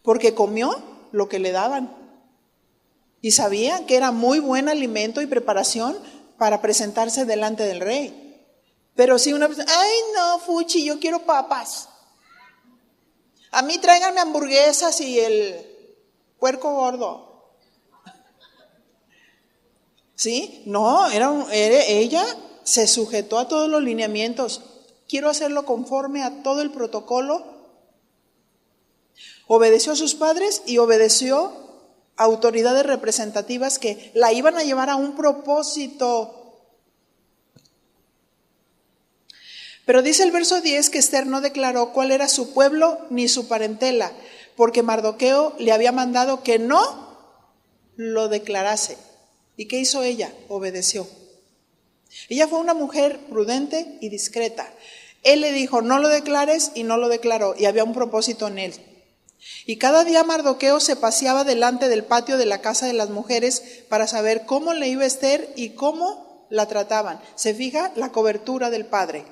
Speaker 1: porque comió lo que le daban. Y sabía que era muy buen alimento y preparación para presentarse delante del rey. Pero si una persona, ay no, fuchi, yo quiero papas. A mí tráiganme hamburguesas y el puerco gordo. ¿Sí? No, ella se sujetó a todos los lineamientos. Quiero hacerlo conforme a todo el protocolo. Obedeció a sus padres y obedeció a autoridades representativas que la iban a llevar a un propósito. Pero dice el verso 10 que Ester no declaró cuál era su pueblo ni su parentela, porque Mardoqueo le había mandado que no lo declarase. ¿Y qué hizo ella? Obedeció. Ella fue una mujer prudente y discreta. Él le dijo, no lo declares, y no lo declaró, y había un propósito en él. Y cada día Mardoqueo se paseaba delante del patio de la casa de las mujeres para saber cómo le iba Ester y cómo la trataban. Se fija la cobertura del padre.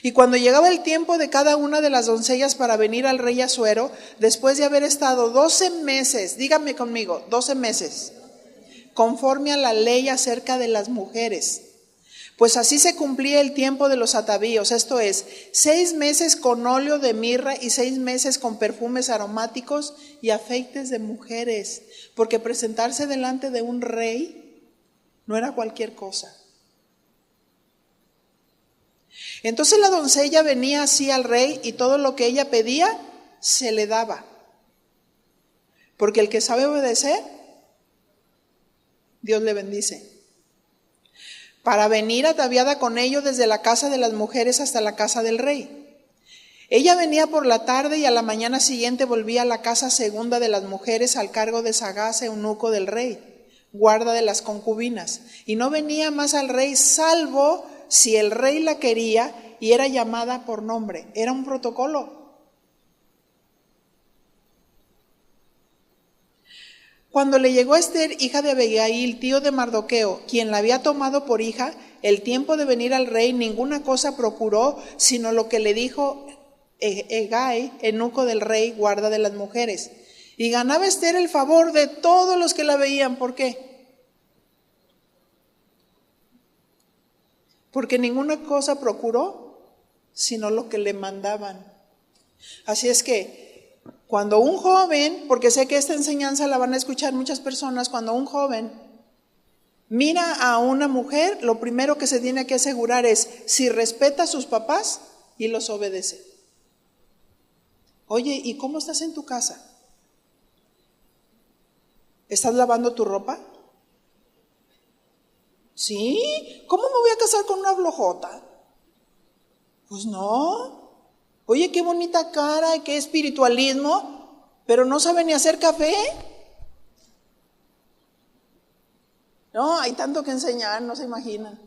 Speaker 1: Y cuando llegaba el tiempo de cada una de las doncellas para venir al rey Asuero, después de haber estado 12 meses, díganme conmigo, 12 meses, conforme a la ley acerca de las mujeres, pues así se cumplía el tiempo de los atavíos, esto es, 6 meses con óleo de mirra y 6 meses con perfumes aromáticos y afeites de mujeres, porque presentarse delante de un rey no era cualquier cosa. Entonces la doncella venía así al rey y todo lo que ella pedía se le daba. Porque el que sabe obedecer, Dios le bendice. Para venir ataviada con ello desde la casa de las mujeres hasta la casa del rey. Ella venía por la tarde y a la mañana siguiente volvía a la casa segunda de las mujeres al cargo de Sagaz, eunuco del rey, guarda de las concubinas. Y no venía más al rey salvo si el rey la quería y era llamada por nombre. Era un protocolo. Cuando le llegó Ester, hija de Abigail, tío de Mardoqueo, quien la había tomado por hija, el tiempo de venir al rey, ninguna cosa procuró, sino lo que le dijo Hegai, eunuco del rey, guarda de las mujeres. Y ganaba Ester el favor de todos los que la veían. ¿Por qué? Porque ninguna cosa procuró, sino lo que le mandaban. Así es que cuando un joven, porque sé que esta enseñanza la van a escuchar muchas personas, cuando un joven mira a una mujer, lo primero que se tiene que asegurar es si respeta a sus papás y los obedece. Oye, ¿y cómo estás en tu casa? ¿Estás lavando tu ropa? ¿Sí? ¿Cómo me voy a casar con una flojota? Pues no. Oye, qué bonita cara y qué espiritualismo, pero no sabe ni hacer café. No, hay tanto que enseñar, no se imaginan.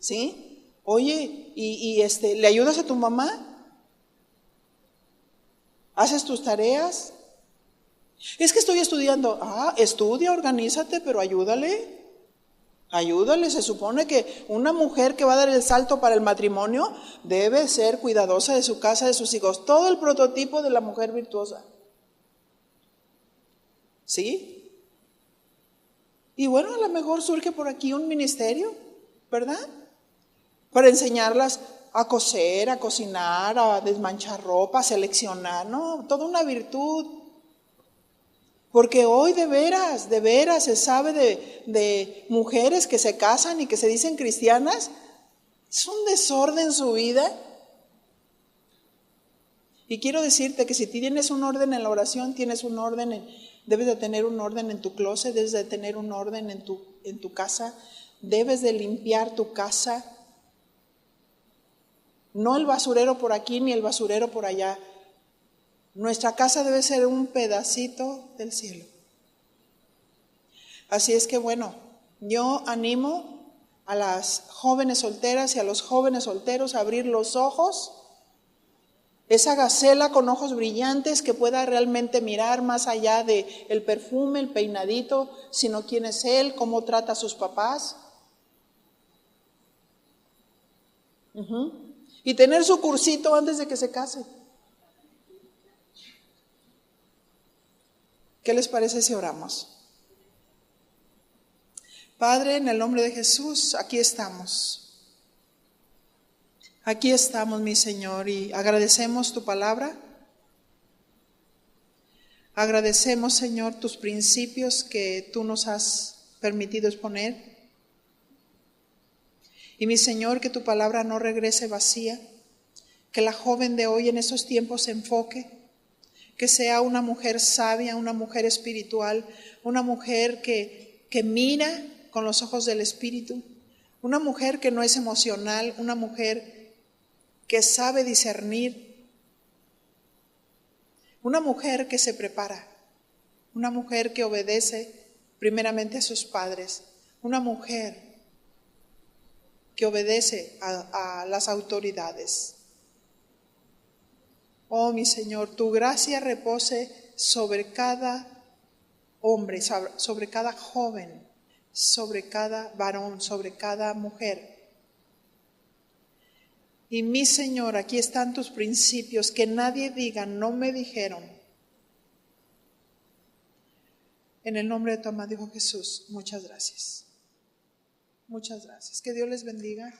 Speaker 1: ¿Sí? Oye, ¿le ayudas a tu mamá? ¿Haces tus tareas? Es que estoy estudiando. Estudia, organízate, pero ayúdale. Ayúdale, se supone que una mujer que va a dar el salto para el matrimonio debe ser cuidadosa de su casa, de sus hijos. Todo el prototipo de la mujer virtuosa. ¿Sí? Y bueno, a lo mejor surge por aquí un ministerio, ¿verdad? Para enseñarlas a coser, a cocinar, a desmanchar ropa, a seleccionar, ¿no? Toda una virtud. Porque hoy de veras se sabe de mujeres que se casan y que se dicen cristianas. Es un desorden su vida. Y quiero decirte que si tienes un orden en la oración, debes de tener un orden en tu closet, debes de tener un orden en tu casa, debes de limpiar tu casa. No el basurero por aquí ni el basurero por allá. Nuestra casa debe ser un pedacito del cielo. Así es que bueno, yo animo a las jóvenes solteras y a los jóvenes solteros a abrir los ojos, esa gacela con ojos brillantes que pueda realmente mirar más allá de el perfume, el peinadito, sino quién es él, cómo trata a sus papás. Y tener su cursito antes de que se case. ¿Qué les parece si oramos? Padre, en el nombre de Jesús, aquí estamos. Aquí estamos, mi Señor, y agradecemos tu palabra. Agradecemos, Señor, tus principios que tú nos has permitido exponer. Y mi Señor, que tu palabra no regrese vacía, que la joven de hoy en estos tiempos se enfoque, que sea una mujer sabia, una mujer espiritual, una mujer que mira con los ojos del Espíritu, Una mujer que no es emocional, una mujer que sabe discernir, una mujer que se prepara, una mujer que obedece primeramente a sus padres, una mujer que obedece a las autoridades. Oh, mi Señor, tu gracia repose sobre cada hombre, sobre cada joven, sobre cada varón, sobre cada mujer. Y mi Señor, aquí están tus principios, que nadie diga, no me dijeron. En el nombre de tu amado Hijo Jesús, muchas gracias. Muchas gracias. Que Dios les bendiga.